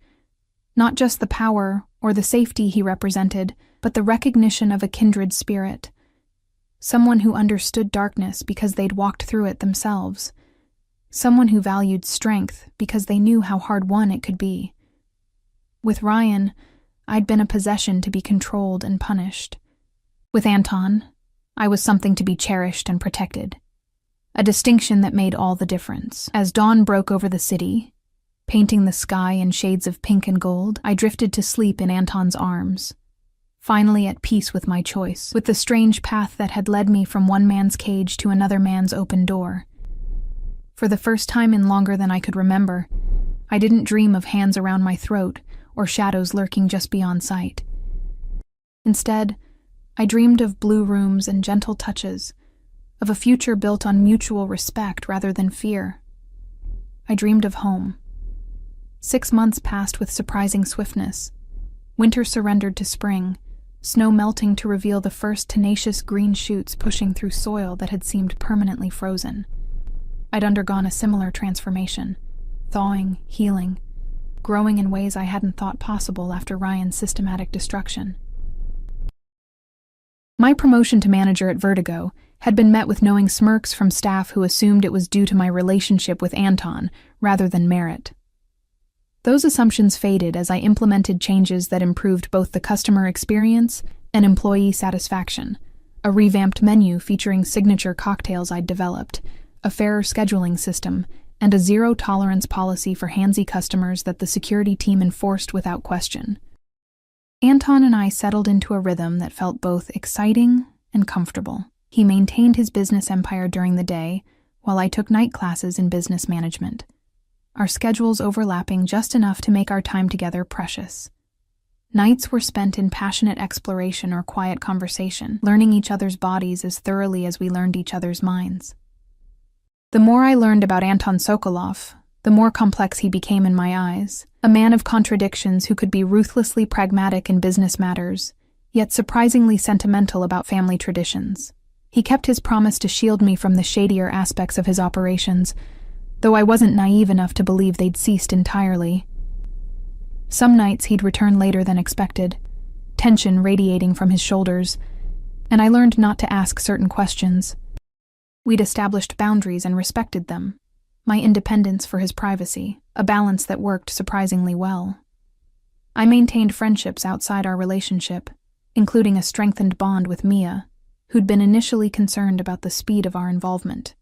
Not just the power or the safety he represented, but the recognition of a kindred spirit. Someone who understood darkness because they'd walked through it themselves. Someone who valued strength because they knew how hard-won it could be. With Ryan, I'd been a possession to be controlled and punished. With Anton, I was something to be cherished and protected. A distinction that made all the difference. As dawn broke over the city, painting the sky in shades of pink and gold, I drifted to sleep in Anton's arms, finally at peace with my choice, with the strange path that had led me from one man's cage to another man's open door. For the first time in longer than I could remember, I didn't dream of hands around my throat or shadows lurking just beyond sight. Instead, I dreamed of blue rooms and gentle touches, of a future built on mutual respect rather than fear. I dreamed of home. 6 months passed with surprising swiftness. Winter surrendered to spring, snow melting to reveal the first tenacious green shoots pushing through soil that had seemed permanently frozen. I'd undergone a similar transformation, thawing, healing, growing in ways I hadn't thought possible after Ryan's systematic destruction. My promotion to manager at Vertigo had been met with knowing smirks from staff who assumed it was due to my relationship with Anton rather than merit. Those assumptions faded as I implemented changes that improved both the customer experience and employee satisfaction. A revamped menu featuring signature cocktails I'd developed, a fairer scheduling system, and a zero-tolerance policy for handsy customers that the security team enforced without question. Anton and I settled into a rhythm that felt both exciting and comfortable. He maintained his business empire during the day, while I took night classes in business management, our schedules overlapping just enough to make our time together precious. Nights were spent in passionate exploration or quiet conversation, learning each other's bodies as thoroughly as we learned each other's minds. The more I learned about Anton Sokolov, the more complex he became in my eyes, a man of contradictions who could be ruthlessly pragmatic in business matters, yet surprisingly sentimental about family traditions. He kept his promise to shield me from the shadier aspects of his operations, though I wasn't naive enough to believe they'd ceased entirely. Some nights he'd return later than expected, tension radiating from his shoulders, and I learned not to ask certain questions. We'd established boundaries and respected them, my independence for his privacy, a balance that worked surprisingly well. I maintained friendships outside our relationship, including a strengthened bond with Mia, who'd been initially concerned about the speed of our involvement,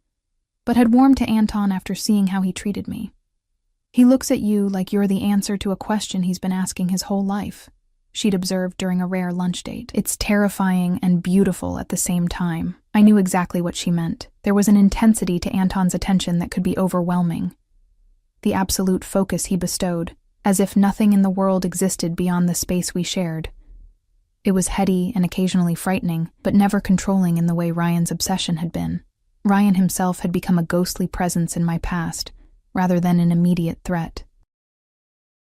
but had warmed to Anton after seeing how he treated me. "He looks at you like you're the answer to a question he's been asking his whole life," she'd observed during a rare lunch date. "It's terrifying and beautiful at the same time." I knew exactly what she meant. There was an intensity to Anton's attention that could be overwhelming. The absolute focus he bestowed, as if nothing in the world existed beyond the space we shared. It was heady and occasionally frightening, but never controlling in the way Ryan's obsession had been. Ryan himself had become a ghostly presence in my past, rather than an immediate threat.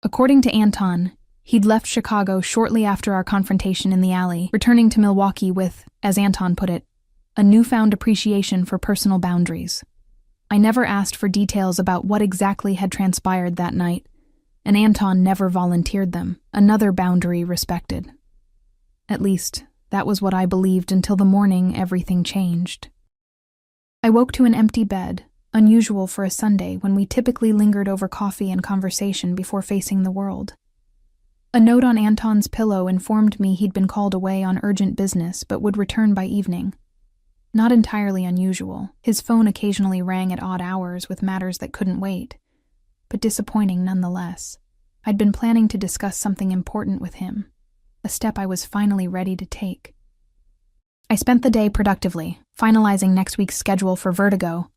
According to Anton, he'd left Chicago shortly after our confrontation in the alley, returning to Milwaukee with, as Anton put it, a newfound appreciation for personal boundaries. I never asked for details about what exactly had transpired that night, and Anton never volunteered them, another boundary respected. At least, that was what I believed until the morning everything changed. I woke to an empty bed, unusual for a Sunday when we typically lingered over coffee and conversation before facing the world. A note on Anton's pillow informed me he'd been called away on urgent business but would return by evening. Not entirely unusual. His phone occasionally rang at odd hours with matters that couldn't wait, but disappointing nonetheless. I'd been planning to discuss something important with him, a step I was finally ready to take. I spent the day productively, finalizing next week's schedule for Vertigo,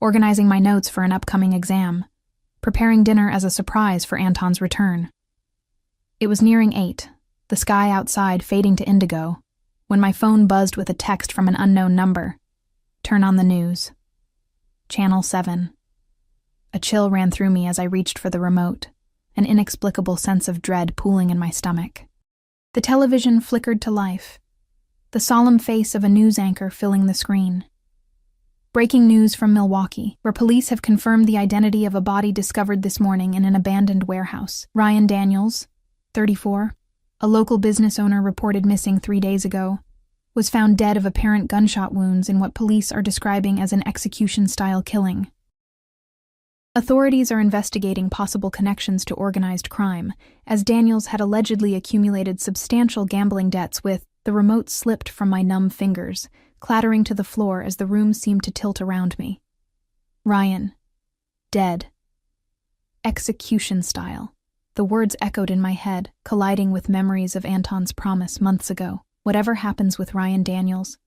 organizing my notes for an upcoming exam, preparing dinner as a surprise for Anton's return. It was nearing 8, the sky outside fading to indigo, when my phone buzzed with a text from an unknown number. "Turn on the news." Channel 7. A chill ran through me as I reached for the remote, an inexplicable sense of dread pooling in my stomach. The television flickered to life, the solemn face of a news anchor filling the screen. Breaking news from Milwaukee, where police have confirmed the identity of a body discovered this morning in an abandoned warehouse. Ryan Daniels, 34, a local business owner reported missing 3 days ago, was found dead of apparent gunshot wounds in what police are describing as an execution-style killing. Authorities are investigating possible connections to organized crime, as Daniels had allegedly accumulated substantial gambling debts with. The remote slipped from my numb fingers, clattering to the floor as the room seemed to tilt around me. Ryan. Dead. Execution style. The words echoed in my head, colliding with memories of Anton's promise months ago. Whatever happens with Ryan Daniels,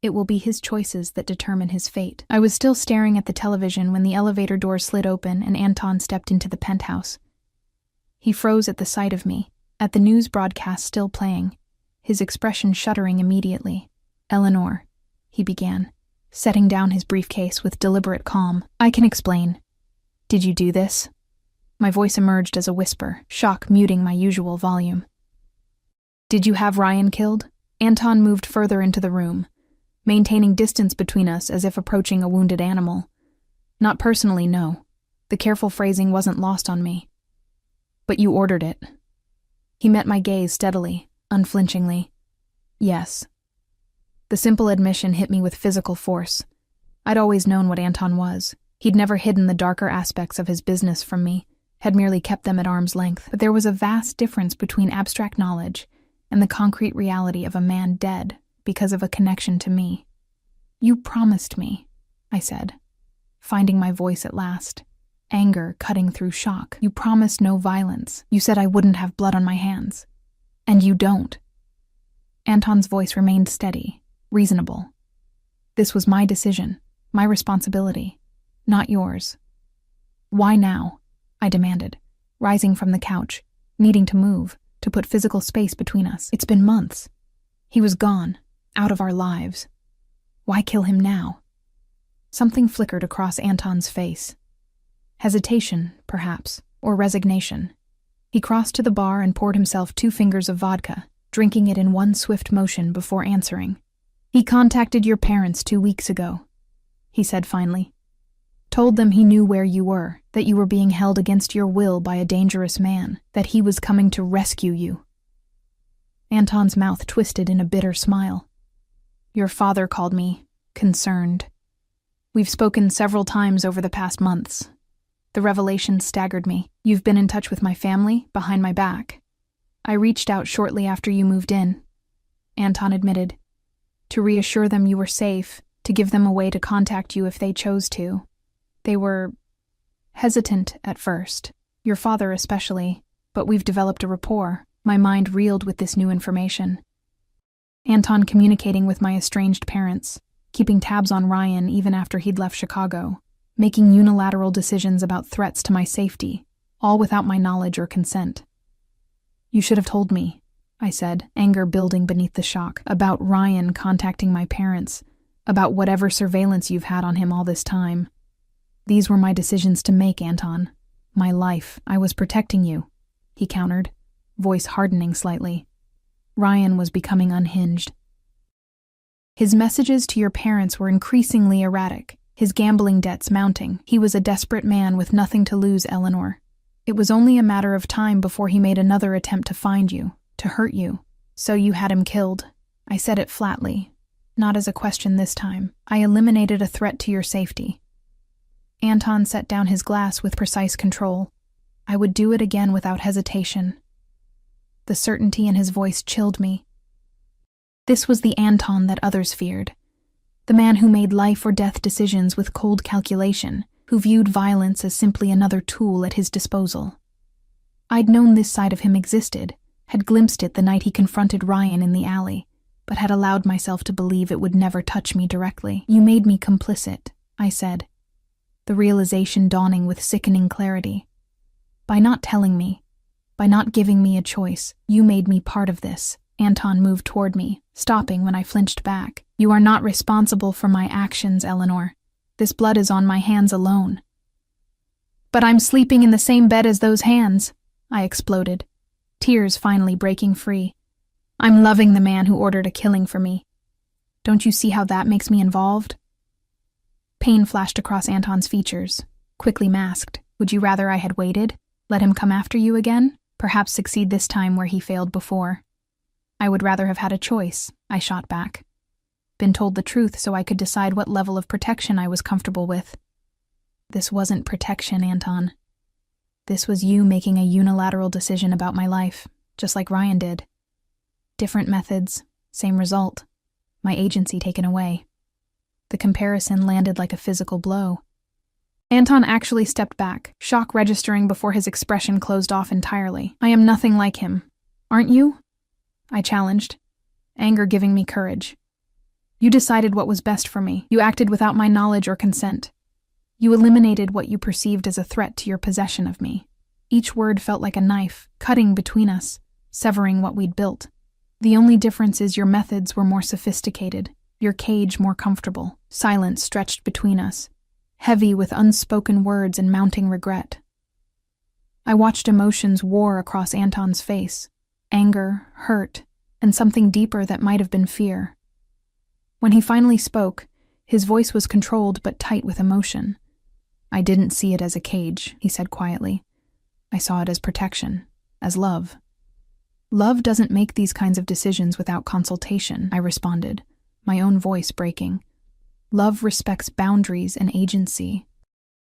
it will be his choices that determine his fate. I was still staring at the television when the elevator door slid open and Anton stepped into the penthouse. He froze at the sight of me, at the news broadcast still playing, his expression shuddering immediately. "Eleanor," he began, setting down his briefcase with deliberate calm. "I can explain." Did you do this? My voice emerged as a whisper, shock muting my usual volume. Did you have Ryan killed? Anton moved further into the room, maintaining distance between us as if approaching a wounded animal. Not personally, no. The careful phrasing wasn't lost on me. But you ordered it. He met my gaze steadily, unflinchingly. Yes. The simple admission hit me with physical force. I'd always known what Anton was. He'd never hidden the darker aspects of his business from me, had merely kept them at arm's length. But there was a vast difference between abstract knowledge and the concrete reality of a man dead because of a connection to me. You promised me, I said, finding my voice at last, anger cutting through shock. You promised no violence. You said I wouldn't have blood on my hands. And you don't. Anton's voice remained steady, reasonable. This was my decision, my responsibility, not yours. Why now? I demanded, rising from the couch, needing to move, to put physical space between us. It's been months. He was gone, out of our lives. Why kill him now? Something flickered across Anton's face. Hesitation, perhaps, or resignation. He crossed to the bar and poured himself 2 fingers of vodka, drinking it in one swift motion before answering. He contacted your parents 2 weeks ago, he said finally. Told them he knew where you were, that you were being held against your will by a dangerous man, that he was coming to rescue you. Anton's mouth twisted in a bitter smile. Your father called me concerned. We've spoken several times over the past months. The revelation staggered me. You've been in touch with my family, behind my back. I reached out shortly after you moved in, Anton admitted, to reassure them you were safe, to give them a way to contact you if they chose to. They were hesitant at first, your father especially, but we've developed a rapport. My mind reeled with this new information. Anton communicating with my estranged parents, keeping tabs on Ryan even after he'd left Chicago, making unilateral decisions about threats to my safety, all without my knowledge or consent. You should have told me, I said, anger building beneath the shock, about Ryan contacting my parents, about whatever surveillance you've had on him all this time. These were my decisions to make, Anton. My life. I was protecting you, he countered, voice hardening slightly. Ryan was becoming unhinged. His messages to your parents were increasingly erratic, his gambling debts mounting. He was a desperate man with nothing to lose, Eleanor. It was only a matter of time before he made another attempt to find you, to hurt you. So you had him killed. I said it flatly, not as a question this time. I eliminated a threat to your safety. Anton set down his glass with precise control. I would do it again without hesitation. The certainty in his voice chilled me. This was the Anton that others feared. The man who made life or death decisions with cold calculation, who viewed violence as simply another tool at his disposal. I'd known this side of him existed, had glimpsed it the night he confronted Ryan in the alley, but had allowed myself to believe it would never touch me directly. You made me complicit, I said, the realization dawning with sickening clarity. By not telling me, by not giving me a choice, you made me part of this. Anton moved toward me, stopping when I flinched back. You are not responsible for my actions, Eleanor. This blood is on my hands alone. But I'm sleeping in the same bed as those hands, I exploded, tears finally breaking free. I'm loving the man who ordered a killing for me. Don't you see how that makes me involved? Pain flashed across Anton's features, quickly masked. Would you rather I had waited? Let him come after you again? Perhaps succeed this time where he failed before. I would rather have had a choice, I shot back. Been told the truth so I could decide what level of protection I was comfortable with. This wasn't protection, Anton. This was you making a unilateral decision about my life, just like Ryan did. Different methods, same result. My agency taken away. The comparison landed like a physical blow. Anton actually stepped back, shock registering before his expression closed off entirely. I am nothing like him. Aren't you? I challenged, anger giving me courage. You decided what was best for me. You acted without my knowledge or consent. You eliminated what you perceived as a threat to your possession of me. Each word felt like a knife, cutting between us, severing what we'd built. The only difference is your methods were more sophisticated, your cage more comfortable. Silence stretched between us, heavy with unspoken words and mounting regret. I watched emotions war across Anton's face, anger, hurt, and something deeper that might have been fear. When he finally spoke, his voice was controlled but tight with emotion. "I didn't see it as a cage," he said quietly. "I saw it as protection, as love." "Love doesn't make these kinds of decisions without consultation," I responded, my own voice breaking. "Love respects boundaries and agency."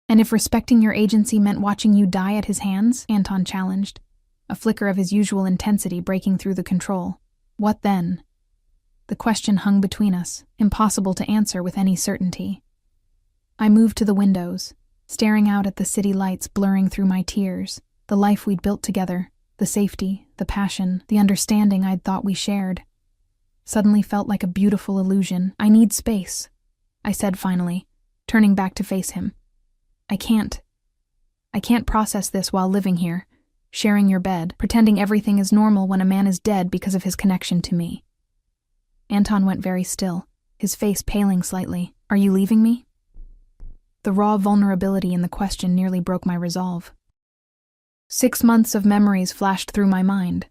"And if respecting your agency meant watching you die at his hands?" Anton challenged, a flicker of his usual intensity breaking through the control. "What then?" The question hung between us, impossible to answer with any certainty. I moved to the windows, staring out at the city lights blurring through my tears, the life we'd built together, the safety, the passion, the understanding I'd thought we shared. Suddenly felt like a beautiful illusion. "I need space," I said finally, turning back to face him. I can't process this while living here, sharing your bed, pretending everything is normal when a man is dead because of his connection to me." Anton went very still, his face paling slightly. "Are you leaving me?" The raw vulnerability in the question nearly broke my resolve. 6 months of memories flashed through my mind.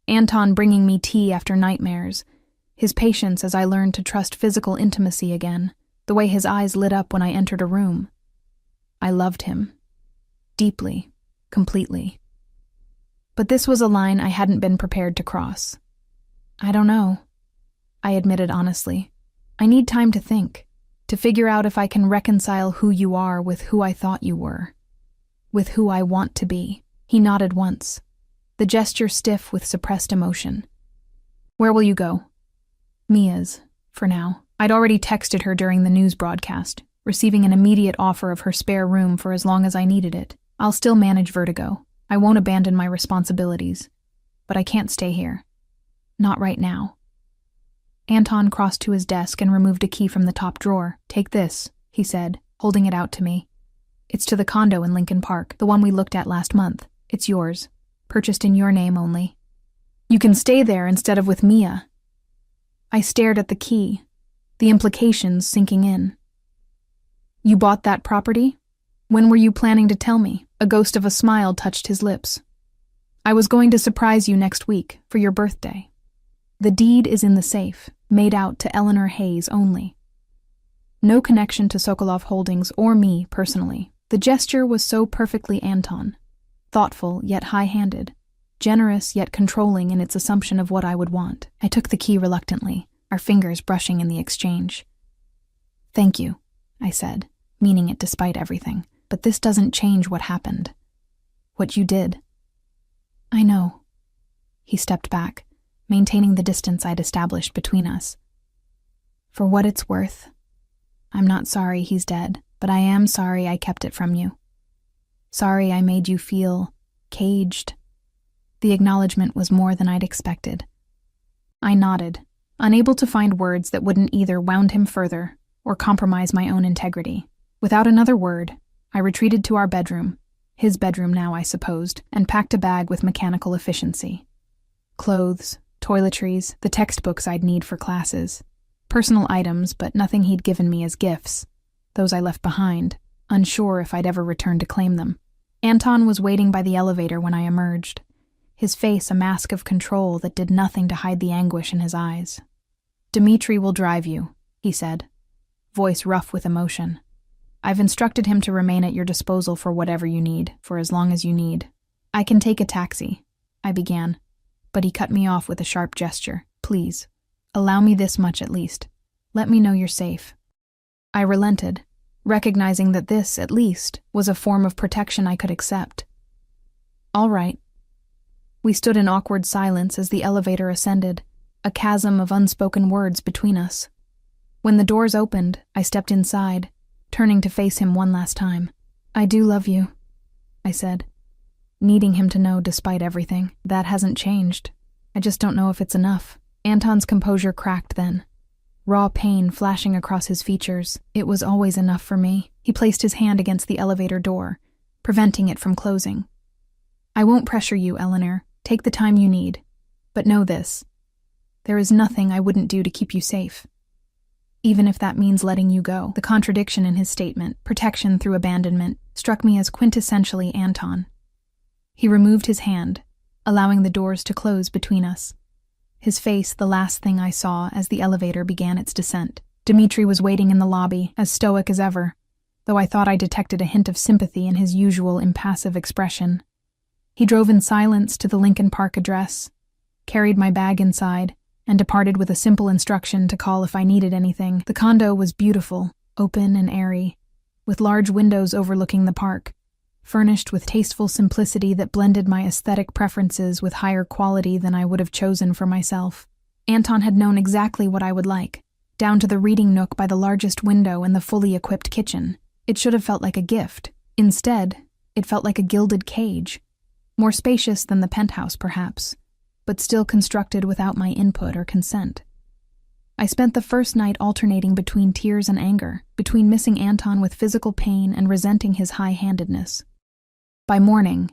Anton bringing me tea after nightmares, his patience as I learned to trust physical intimacy again, the way his eyes lit up when I entered a room. I loved him. Deeply. Completely. But this was a line I hadn't been prepared to cross. "I don't know," I admitted honestly. "I need time to think, to figure out if I can reconcile who you are with who I thought you were, with who I want to be." He nodded once, the gesture stiff with suppressed emotion. "Where will you go?" "Mia's, for now." I'd already texted her during the news broadcast, receiving an immediate offer of her spare room for as long as I needed it. "I'll still manage Vertigo. I won't abandon my responsibilities. But I can't stay here. Not right now." Anton crossed to his desk and removed a key from the top drawer. "Take this," he said, holding it out to me. "It's to the condo in Lincoln Park, the one we looked at last month. It's yours, purchased in your name only. You can stay there instead of with Mia." I stared at the key, the implications sinking in. "You bought that property? When were you planning to tell me?" A ghost of a smile touched his lips. "I was going to surprise you next week, for your birthday. The deed is in the safe, made out to Eleanor Hayes only. No connection to Sokolov Holdings or me personally. The gesture was so perfectly Anton. Thoughtful yet high-handed. Generous yet controlling in its assumption of what I would want. I took the key reluctantly, our fingers brushing in the exchange. "Thank you," I said, meaning it despite everything. "But this doesn't change what happened. What you did." "I know." He stepped back, maintaining the distance I'd established between us. "For what it's worth, I'm not sorry he's dead, but I am sorry I kept it from you. Sorry I made you feel caged." The acknowledgement was more than I'd expected. I nodded, unable to find words that wouldn't either wound him further or compromise my own integrity. Without another word, I retreated to our bedroom, his bedroom now I supposed, and packed a bag with mechanical efficiency. Clothes, toiletries, the textbooks I'd need for classes. Personal items, but nothing he'd given me as gifts. Those I left behind, unsure if I'd ever return to claim them. Anton was waiting by the elevator when I emerged, his face a mask of control that did nothing to hide the anguish in his eyes. "Dmitri will drive you," he said, voice rough with emotion. "I've instructed him to remain at your disposal for whatever you need, for as long as you need." "I can take a taxi," I began, but he cut me off with a sharp gesture. "Please, allow me this much at least. Let me know you're safe." I relented, recognizing that this, at least, was a form of protection I could accept. "All right." We stood in awkward silence as the elevator ascended, a chasm of unspoken words between us. When the doors opened, I stepped inside, turning to face him one last time. "I do love you," I said, needing him to know despite everything. "That hasn't changed. I just don't know if it's enough." Anton's composure cracked then, raw pain flashing across his features. "It was always enough for me." He placed his hand against the elevator door, preventing it from closing. "I won't pressure you, Eleanor. Take the time you need. But know this. There is nothing I wouldn't do to keep you safe. even if that means letting you go. The contradiction in his statement, protection through abandonment, struck me as quintessentially Anton. He removed his hand, allowing the doors to close between us. His face the last thing I saw as the elevator began its descent. Dmitri was waiting in the lobby, as stoic as ever, though I thought I detected a hint of sympathy in his usual impassive expression. He drove in silence to the Lincoln Park address, carried my bag inside, and departed with a simple instruction to call if I needed anything. The condo was beautiful, open and airy, with large windows overlooking the park, furnished with tasteful simplicity that blended my aesthetic preferences with higher quality than I would have chosen for myself. Anton had known exactly what I would like, down to the reading nook by the largest window and the fully equipped kitchen. It should have felt like a gift. Instead, it felt like a gilded cage, more spacious than the penthouse perhaps, but still constructed without my input or consent. I spent the first night alternating between tears and anger, between missing Anton with physical pain and resenting his high-handedness. By morning,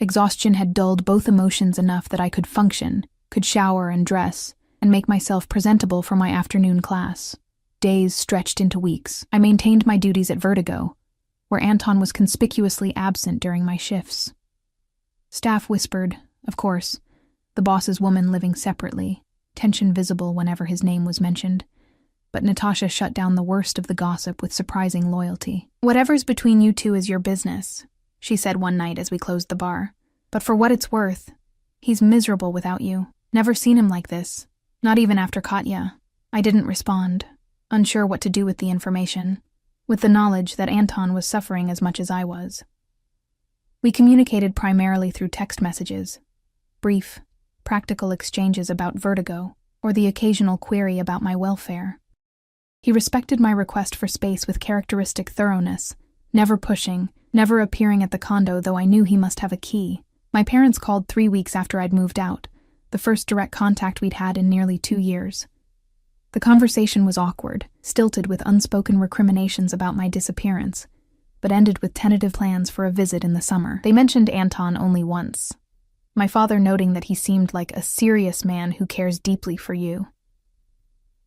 exhaustion had dulled both emotions enough that I could function, could shower and dress, and make myself presentable for my afternoon class. Days stretched into weeks. I maintained my duties at Vertigo, where Anton was conspicuously absent during my shifts. Staff whispered, of course, the boss's woman living separately, tension visible whenever his name was mentioned, but Natasha shut down the worst of the gossip with surprising loyalty. "Whatever's between you two is your business," she said one night as we closed the bar. "But for what it's worth, he's miserable without you. Never seen him like this, not even after Katya." I didn't respond, unsure what to do with the information, with the knowledge that Anton was suffering as much as I was. We communicated primarily through text messages, brief, practical exchanges about Vertigo, or the occasional query about my welfare. He respected my request for space with characteristic thoroughness, never pushing, never appearing at the condo, though I knew he must have a key. My parents called 3 weeks after I'd moved out, the first direct contact we'd had in nearly 2 years. The conversation was awkward, stilted with unspoken recriminations about my disappearance, but ended with tentative plans for a visit in the summer. They mentioned Anton only once, my father noting that he seemed like a serious man who cares deeply for you.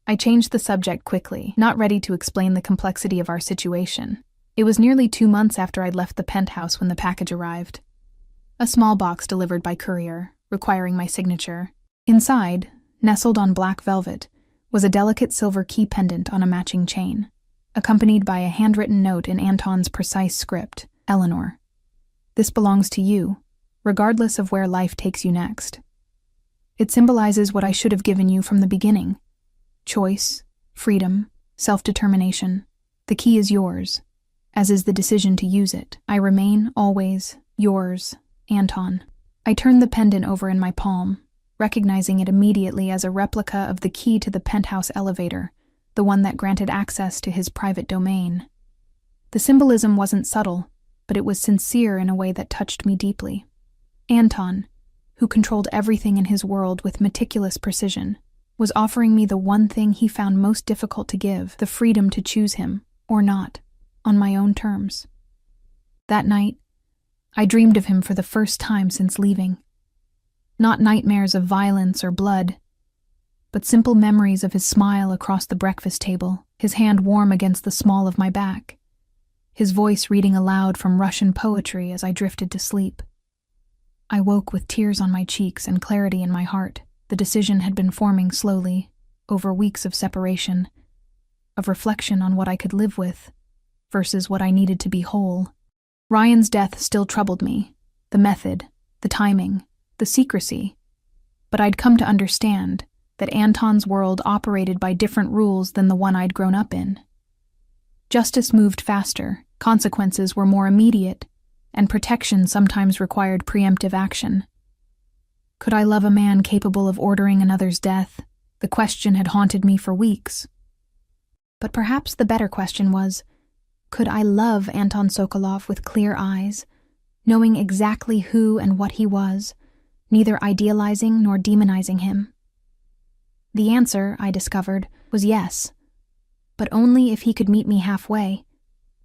I changed the subject quickly, not ready to explain the complexity of our situation. It was nearly 2 months after I'd left the penthouse when the package arrived. A small box delivered by courier, requiring my signature. Inside, nestled on black velvet, was a delicate silver key pendant on a matching chain, accompanied by a handwritten note in Anton's precise script, "Eleanor, this belongs to you, regardless of where life takes you next." It symbolizes what I should have given you from the beginning: choice, freedom, self-determination. The key is yours, as is the decision to use it. I remain, always, yours, Anton. I turned the pendant over in my palm, recognizing it immediately as a replica of the key to the penthouse elevator, the one that granted access to his private domain. The symbolism wasn't subtle, but it was sincere in a way that touched me deeply. Anton, who controlled everything in his world with meticulous precision, was offering me the one thing he found most difficult to give: the freedom to choose him, or not, on my own terms. That night, I dreamed of him for the first time since leaving. Not nightmares of violence or blood, but simple memories of his smile across the breakfast table, his hand warm against the small of my back, his voice reading aloud from Russian poetry as I drifted to sleep. I woke with tears on my cheeks and clarity in my heart. The decision had been forming slowly, over weeks of separation, of reflection on what I could live with, versus what I needed to be whole. Ryan's death still troubled me, the method, the timing, the secrecy, but I'd come to understand that Anton's world operated by different rules than the one I'd grown up in. Justice moved faster, consequences were more immediate, and protection sometimes required preemptive action. Could I love a man capable of ordering another's death? The question had haunted me for weeks. But perhaps the better question was, could I love Anton Sokolov with clear eyes, knowing exactly who and what he was, neither idealizing nor demonizing him? The answer, I discovered, was yes, but only if he could meet me halfway,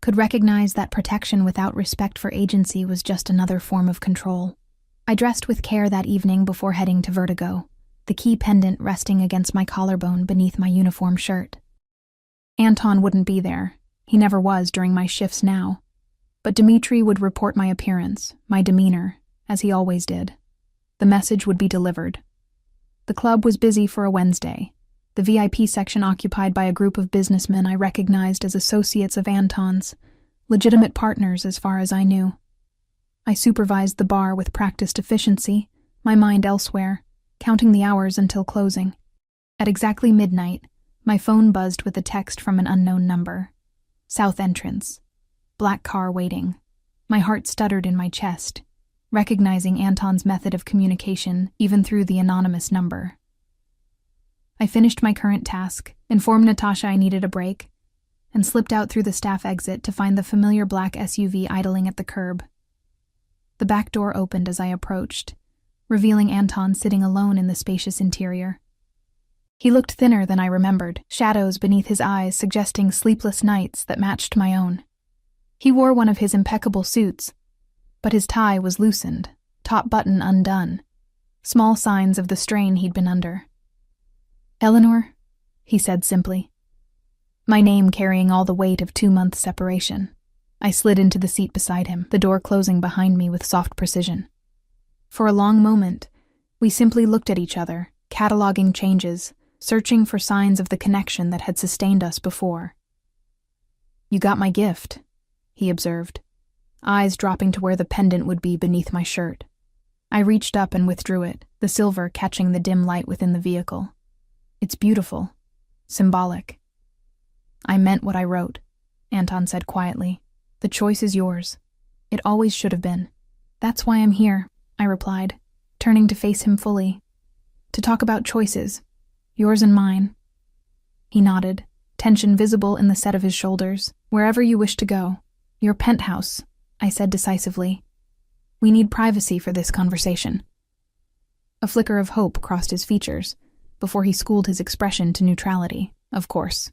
could recognize that protection without respect for agency was just another form of control. I dressed with care that evening before heading to Vertigo, the key pendant resting against my collarbone beneath my uniform shirt. Anton wouldn't be there. He never was during my shifts now. But Dmitri would report my appearance, my demeanor, as he always did. The message would be delivered. The club was busy for a Wednesday, the VIP section occupied by a group of businessmen I recognized as associates of Anton's, legitimate partners as far as I knew. I supervised the bar with practiced efficiency, my mind elsewhere, counting the hours until closing. At exactly midnight, my phone buzzed with a text from an unknown number. South entrance. Black car waiting. My heart stuttered in my chest, recognizing Anton's method of communication even through the anonymous number. I finished my current task, informed Natasha I needed a break, and slipped out through the staff exit to find the familiar black SUV idling at the curb. The back door opened as I approached, revealing Anton sitting alone in the spacious interior. He looked thinner than I remembered, shadows beneath his eyes suggesting sleepless nights that matched my own. He wore one of his impeccable suits, but his tie was loosened, top button undone, small signs of the strain he'd been under. "Eleanor," he said simply. My name carrying all the weight of 2 months separation. I slid into the seat beside him, the door closing behind me with soft precision. For a long moment, we simply looked at each other, cataloging changes, searching for signs of the connection that had sustained us before. "You got my gift," he observed, eyes dropping to where the pendant would be beneath my shirt. I reached up and withdrew it, the silver catching the dim light within the vehicle. "It's beautiful. Symbolic." "I meant what I wrote," Anton said quietly. "The choice is yours. It always should have been." "That's why I'm here," I replied, turning to face him fully. "To talk about choices. Yours and mine." He nodded, tension visible in the set of his shoulders. "Wherever you wish to go. Your penthouse," I said decisively. "We need privacy for this conversation." A flicker of hope crossed his features, before he schooled his expression to neutrality, of course.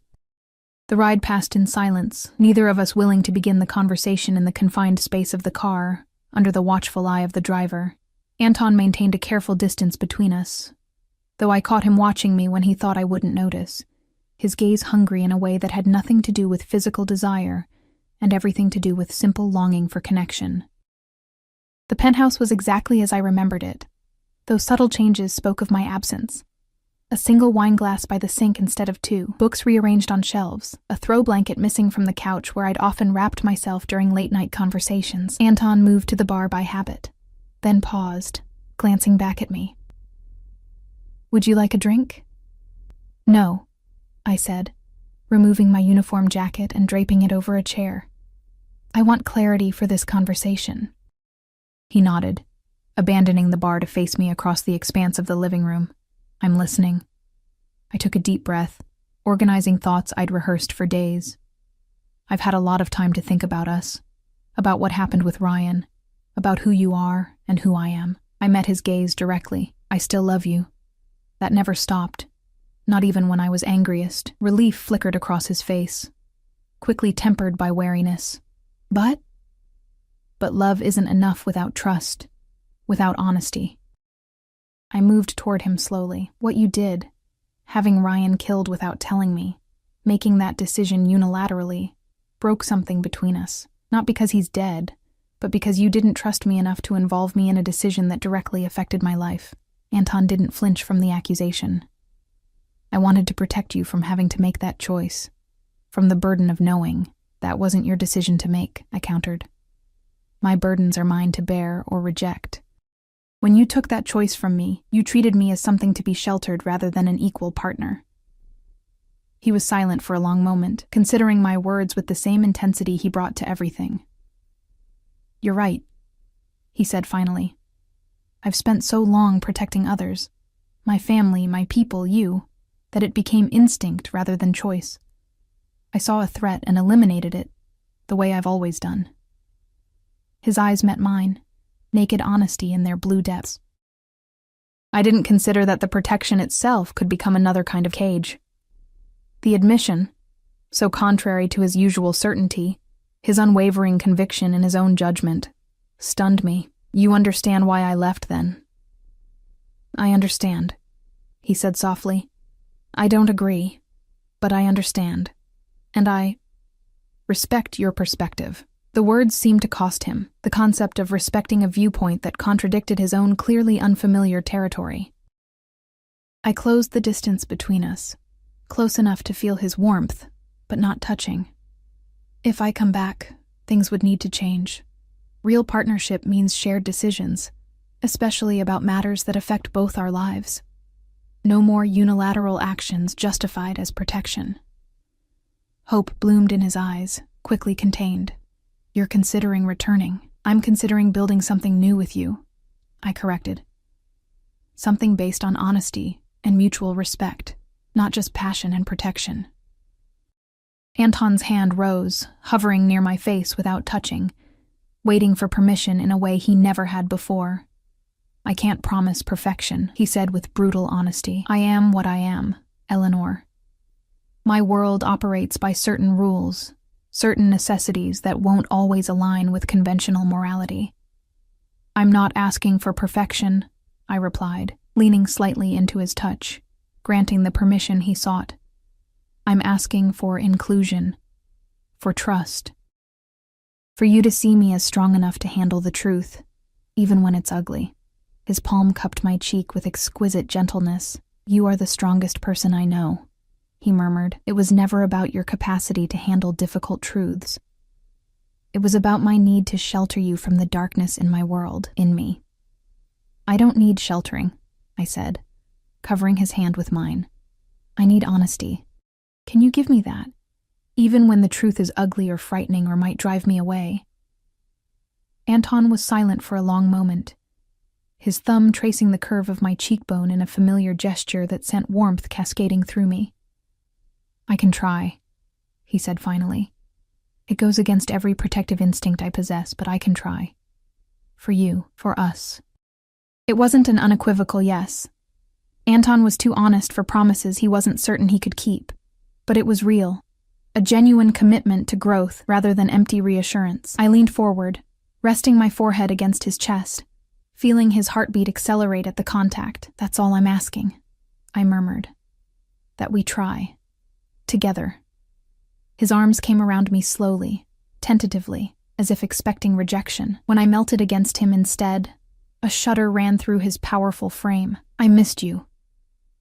The ride passed in silence, neither of us willing to begin the conversation in the confined space of the car, under the watchful eye of the driver. Anton maintained a careful distance between us, though I caught him watching me when he thought I wouldn't notice, his gaze hungry in a way that had nothing to do with physical desire and everything to do with simple longing for connection. The penthouse was exactly as I remembered it, though subtle changes spoke of my absence. A single wine glass by the sink instead of 2, books rearranged on shelves, a throw blanket missing from the couch where I'd often wrapped myself during late-night conversations. Anton moved to the bar by habit, then paused, glancing back at me. "Would you like a drink?" "No," I said, removing my uniform jacket and draping it over a chair. "I want clarity for this conversation." He nodded, abandoning the bar to face me across the expanse of the living room. "I'm listening." I took a deep breath, organizing thoughts I'd rehearsed for days. "I've had a lot of time to think about us, about what happened with Ryan, about who you are and who I am." I met his gaze directly. "I still love you." That never stopped, not even when I was angriest. Relief flickered across his face, quickly tempered by wariness. But love isn't enough without trust, without honesty." I moved toward him slowly. "What you did, having Ryan killed without telling me, making that decision unilaterally, broke something between us. Not because he's dead, but because you didn't trust me enough to involve me in a decision that directly affected my life." Anton didn't flinch from the accusation. "I wanted to protect you from having to make that choice, from the burden of knowing that wasn't your decision to make," I countered. "My burdens are mine to bear or reject. When you took that choice from me, you treated me as something to be sheltered rather than an equal partner." He was silent for a long moment, considering my words with the same intensity he brought to everything. "You're right," he said finally. "I've spent so long protecting others, my family, my people, you, that it became instinct rather than choice. I saw a threat and eliminated it, the way I've always done." His eyes met mine, naked honesty in their blue depths. I didn't consider that the protection itself could become another kind of cage. The admission, so contrary to his usual certainty, his unwavering conviction in his own judgment, stunned me. "You understand why I left then?" "I understand," he said softly. "I don't agree, but I understand." And I respect your perspective. The words seemed to cost him, the concept of respecting a viewpoint that contradicted his own clearly unfamiliar territory. I closed the distance between us, close enough to feel his warmth, but not touching. If I come back, things would need to change. Real partnership means shared decisions, especially about matters that affect both our lives. No more unilateral actions justified as protection. Hope bloomed in his eyes, quickly contained. You're considering returning. I'm considering building something new with you, I corrected. Something based on honesty and mutual respect, not just passion and protection. Anton's hand rose, hovering near my face without touching, waiting for permission in a way he never had before. I can't promise perfection, he said with brutal honesty. I am what I am, Eleanor. My world operates by certain rules, certain necessities that won't always align with conventional morality. I'm not asking for perfection, I replied, leaning slightly into his touch, granting the permission he sought. I'm asking for inclusion, for trust, for you to see me as strong enough to handle the truth, even when it's ugly. His palm cupped my cheek with exquisite gentleness. You are the strongest person I know, he murmured. It was never about your capacity to handle difficult truths. It was about my need to shelter you from the darkness in my world, in me. I don't need sheltering, I said, covering his hand with mine. I need honesty. Can you give me that, even when the truth is ugly or frightening or might drive me away? Anton was silent for a long moment, his thumb tracing the curve of my cheekbone in a familiar gesture that sent warmth cascading through me. I can try, he said finally. It goes against every protective instinct I possess, but I can try. For you, for us. It wasn't an unequivocal yes. Anton was too honest for promises he wasn't certain he could keep. But it was real, a genuine commitment to growth rather than empty reassurance. I leaned forward, resting my forehead against his chest, feeling his heartbeat accelerate at the contact. That's all I'm asking, I murmured. That we try. Together. His arms came around me slowly, tentatively, as if expecting rejection. When I melted against him instead, a shudder ran through his powerful frame. I missed you,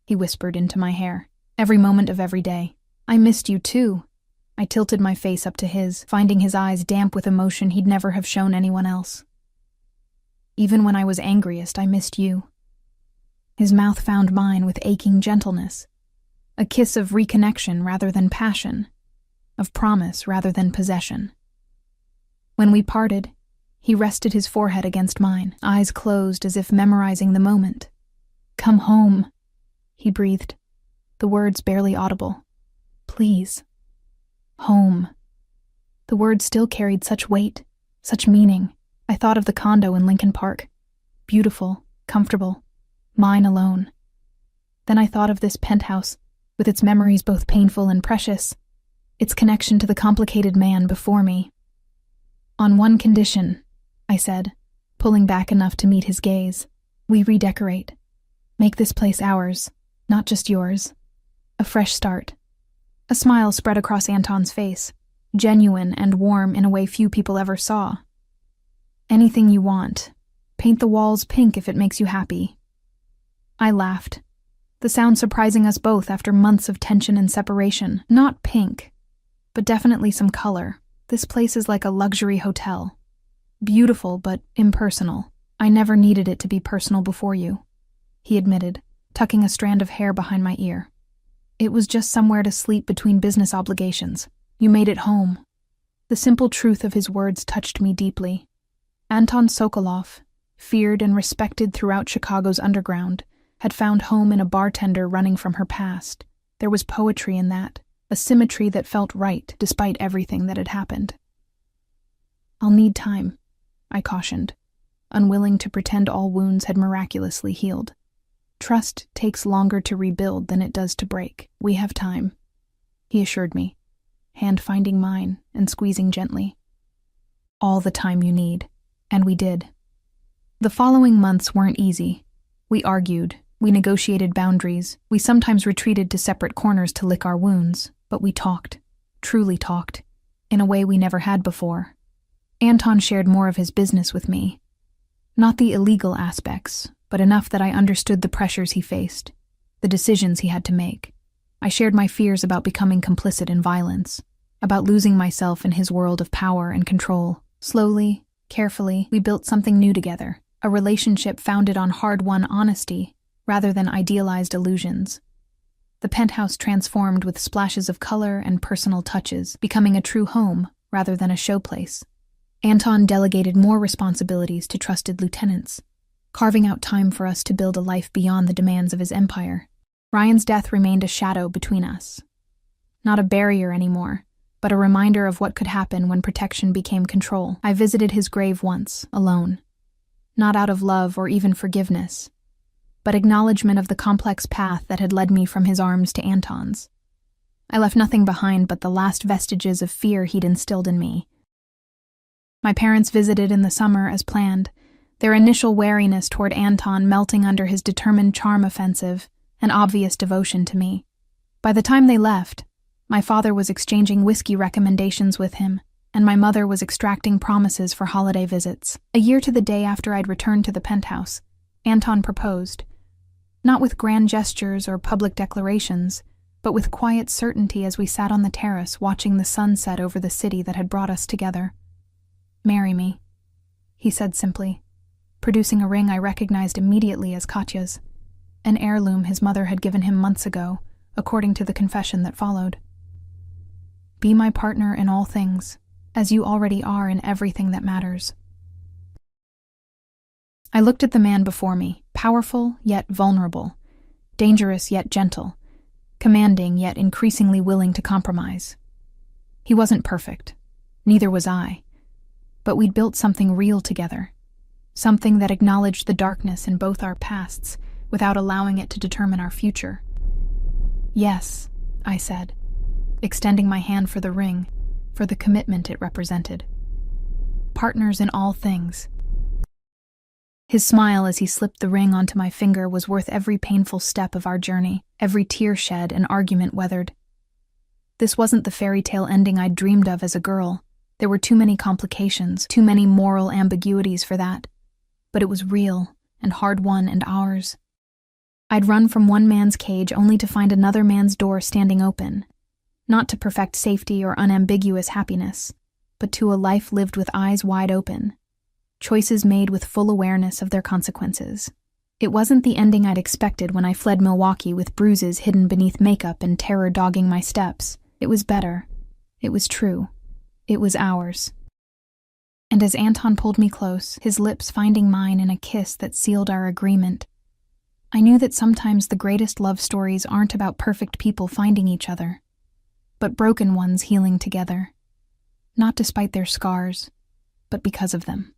he whispered into my hair. Every moment of every day. I missed you too. I tilted my face up to his, finding his eyes damp with emotion he'd never have shown anyone else. Even when I was angriest, I missed you. His mouth found mine with aching gentleness, a kiss of reconnection rather than passion, of promise rather than possession. When we parted, he rested his forehead against mine, eyes closed as if memorizing the moment. Come home, he breathed, the words barely audible. Please. Home. The words still carried such weight, such meaning. I thought of the condo in Lincoln Park. Beautiful, comfortable, mine alone. Then I thought of this penthouse, with its memories both painful and precious, its connection to the complicated man before me. On one condition, I said, pulling back enough to meet his gaze. We redecorate. Make this place ours, not just yours. A fresh start. A smile spread across Anton's face, genuine and warm in a way few people ever saw. Anything you want. Paint the walls pink if it makes you happy. I laughed, the sound surprising us both after months of tension and separation. Not pink, but definitely some color. This place is like a luxury hotel. Beautiful, but impersonal. I never needed it to be personal before you, he admitted, tucking a strand of hair behind my ear. It was just somewhere to sleep between business obligations. You made it home. The simple truth of his words touched me deeply. Anton Sokolov, feared and respected throughout Chicago's underground, had found home in a bartender running from her past. There was poetry in that, a symmetry that felt right despite everything that had happened. I'll need time, I cautioned, unwilling to pretend all wounds had miraculously healed. Trust takes longer to rebuild than it does to break. We have time, he assured me, hand finding mine and squeezing gently. All the time you need, and we did. The following months weren't easy. We argued, we negotiated boundaries, we sometimes retreated to separate corners to lick our wounds, but we talked. truly talked, in a way we never had before. Anton shared more of his business with me. Not the illegal aspects, but enough that I understood the pressures he faced, the decisions he had to make. I shared my fears about becoming complicit in violence, about losing myself in his world of power and control. Slowly, carefully, we built something new together, a relationship founded on hard-won honesty rather than idealized illusions. The penthouse transformed with splashes of color and personal touches, becoming a true home rather than a showplace. Anton delegated more responsibilities to trusted lieutenants, carving out time for us to build a life beyond the demands of his empire. Ryan's death remained a shadow between us. Not a barrier anymore, but a reminder of what could happen when protection became control. I visited his grave once, alone. Not out of love or even forgiveness, but acknowledgement of the complex path that had led me from his arms to Anton's. I left nothing behind but the last vestiges of fear he'd instilled in me. My parents visited in the summer as planned, their initial wariness toward Anton melting under his determined charm offensive and obvious devotion to me. By the time they left, my father was exchanging whiskey recommendations with him, and my mother was extracting promises for holiday visits. A year to the day after I'd returned to the penthouse, Anton proposed. Not with grand gestures or public declarations, but with quiet certainty as we sat on the terrace watching the sun set over the city that had brought us together. "Marry me," he said simply, producing a ring I recognized immediately as Katya's, an heirloom his mother had given him months ago, according to the confession that followed. "Be my partner in all things, as you already are in everything that matters." I looked at the man before me, powerful yet vulnerable, dangerous yet gentle, commanding yet increasingly willing to compromise. He wasn't perfect, neither was I, but we'd built something real together, something that acknowledged the darkness in both our pasts without allowing it to determine our future. "Yes," I said, extending my hand for the ring, for the commitment it represented. "Partners in all things." His smile as he slipped the ring onto my finger was worth every painful step of our journey, every tear shed and argument weathered. This wasn't the fairy tale ending I'd dreamed of as a girl. There were too many complications, too many moral ambiguities for that. But it was real, and hard-won and ours. I'd run from one man's cage only to find another man's door standing open, not to perfect safety or unambiguous happiness, but to a life lived with eyes wide open, choices made with full awareness of their consequences. It wasn't the ending I'd expected when I fled Milwaukee with bruises hidden beneath makeup and terror dogging my steps. It was better. It was true. It was ours. And as Anton pulled me close, his lips finding mine in a kiss that sealed our agreement, I knew that sometimes the greatest love stories aren't about perfect people finding each other, but broken ones healing together, not despite their scars, but because of them.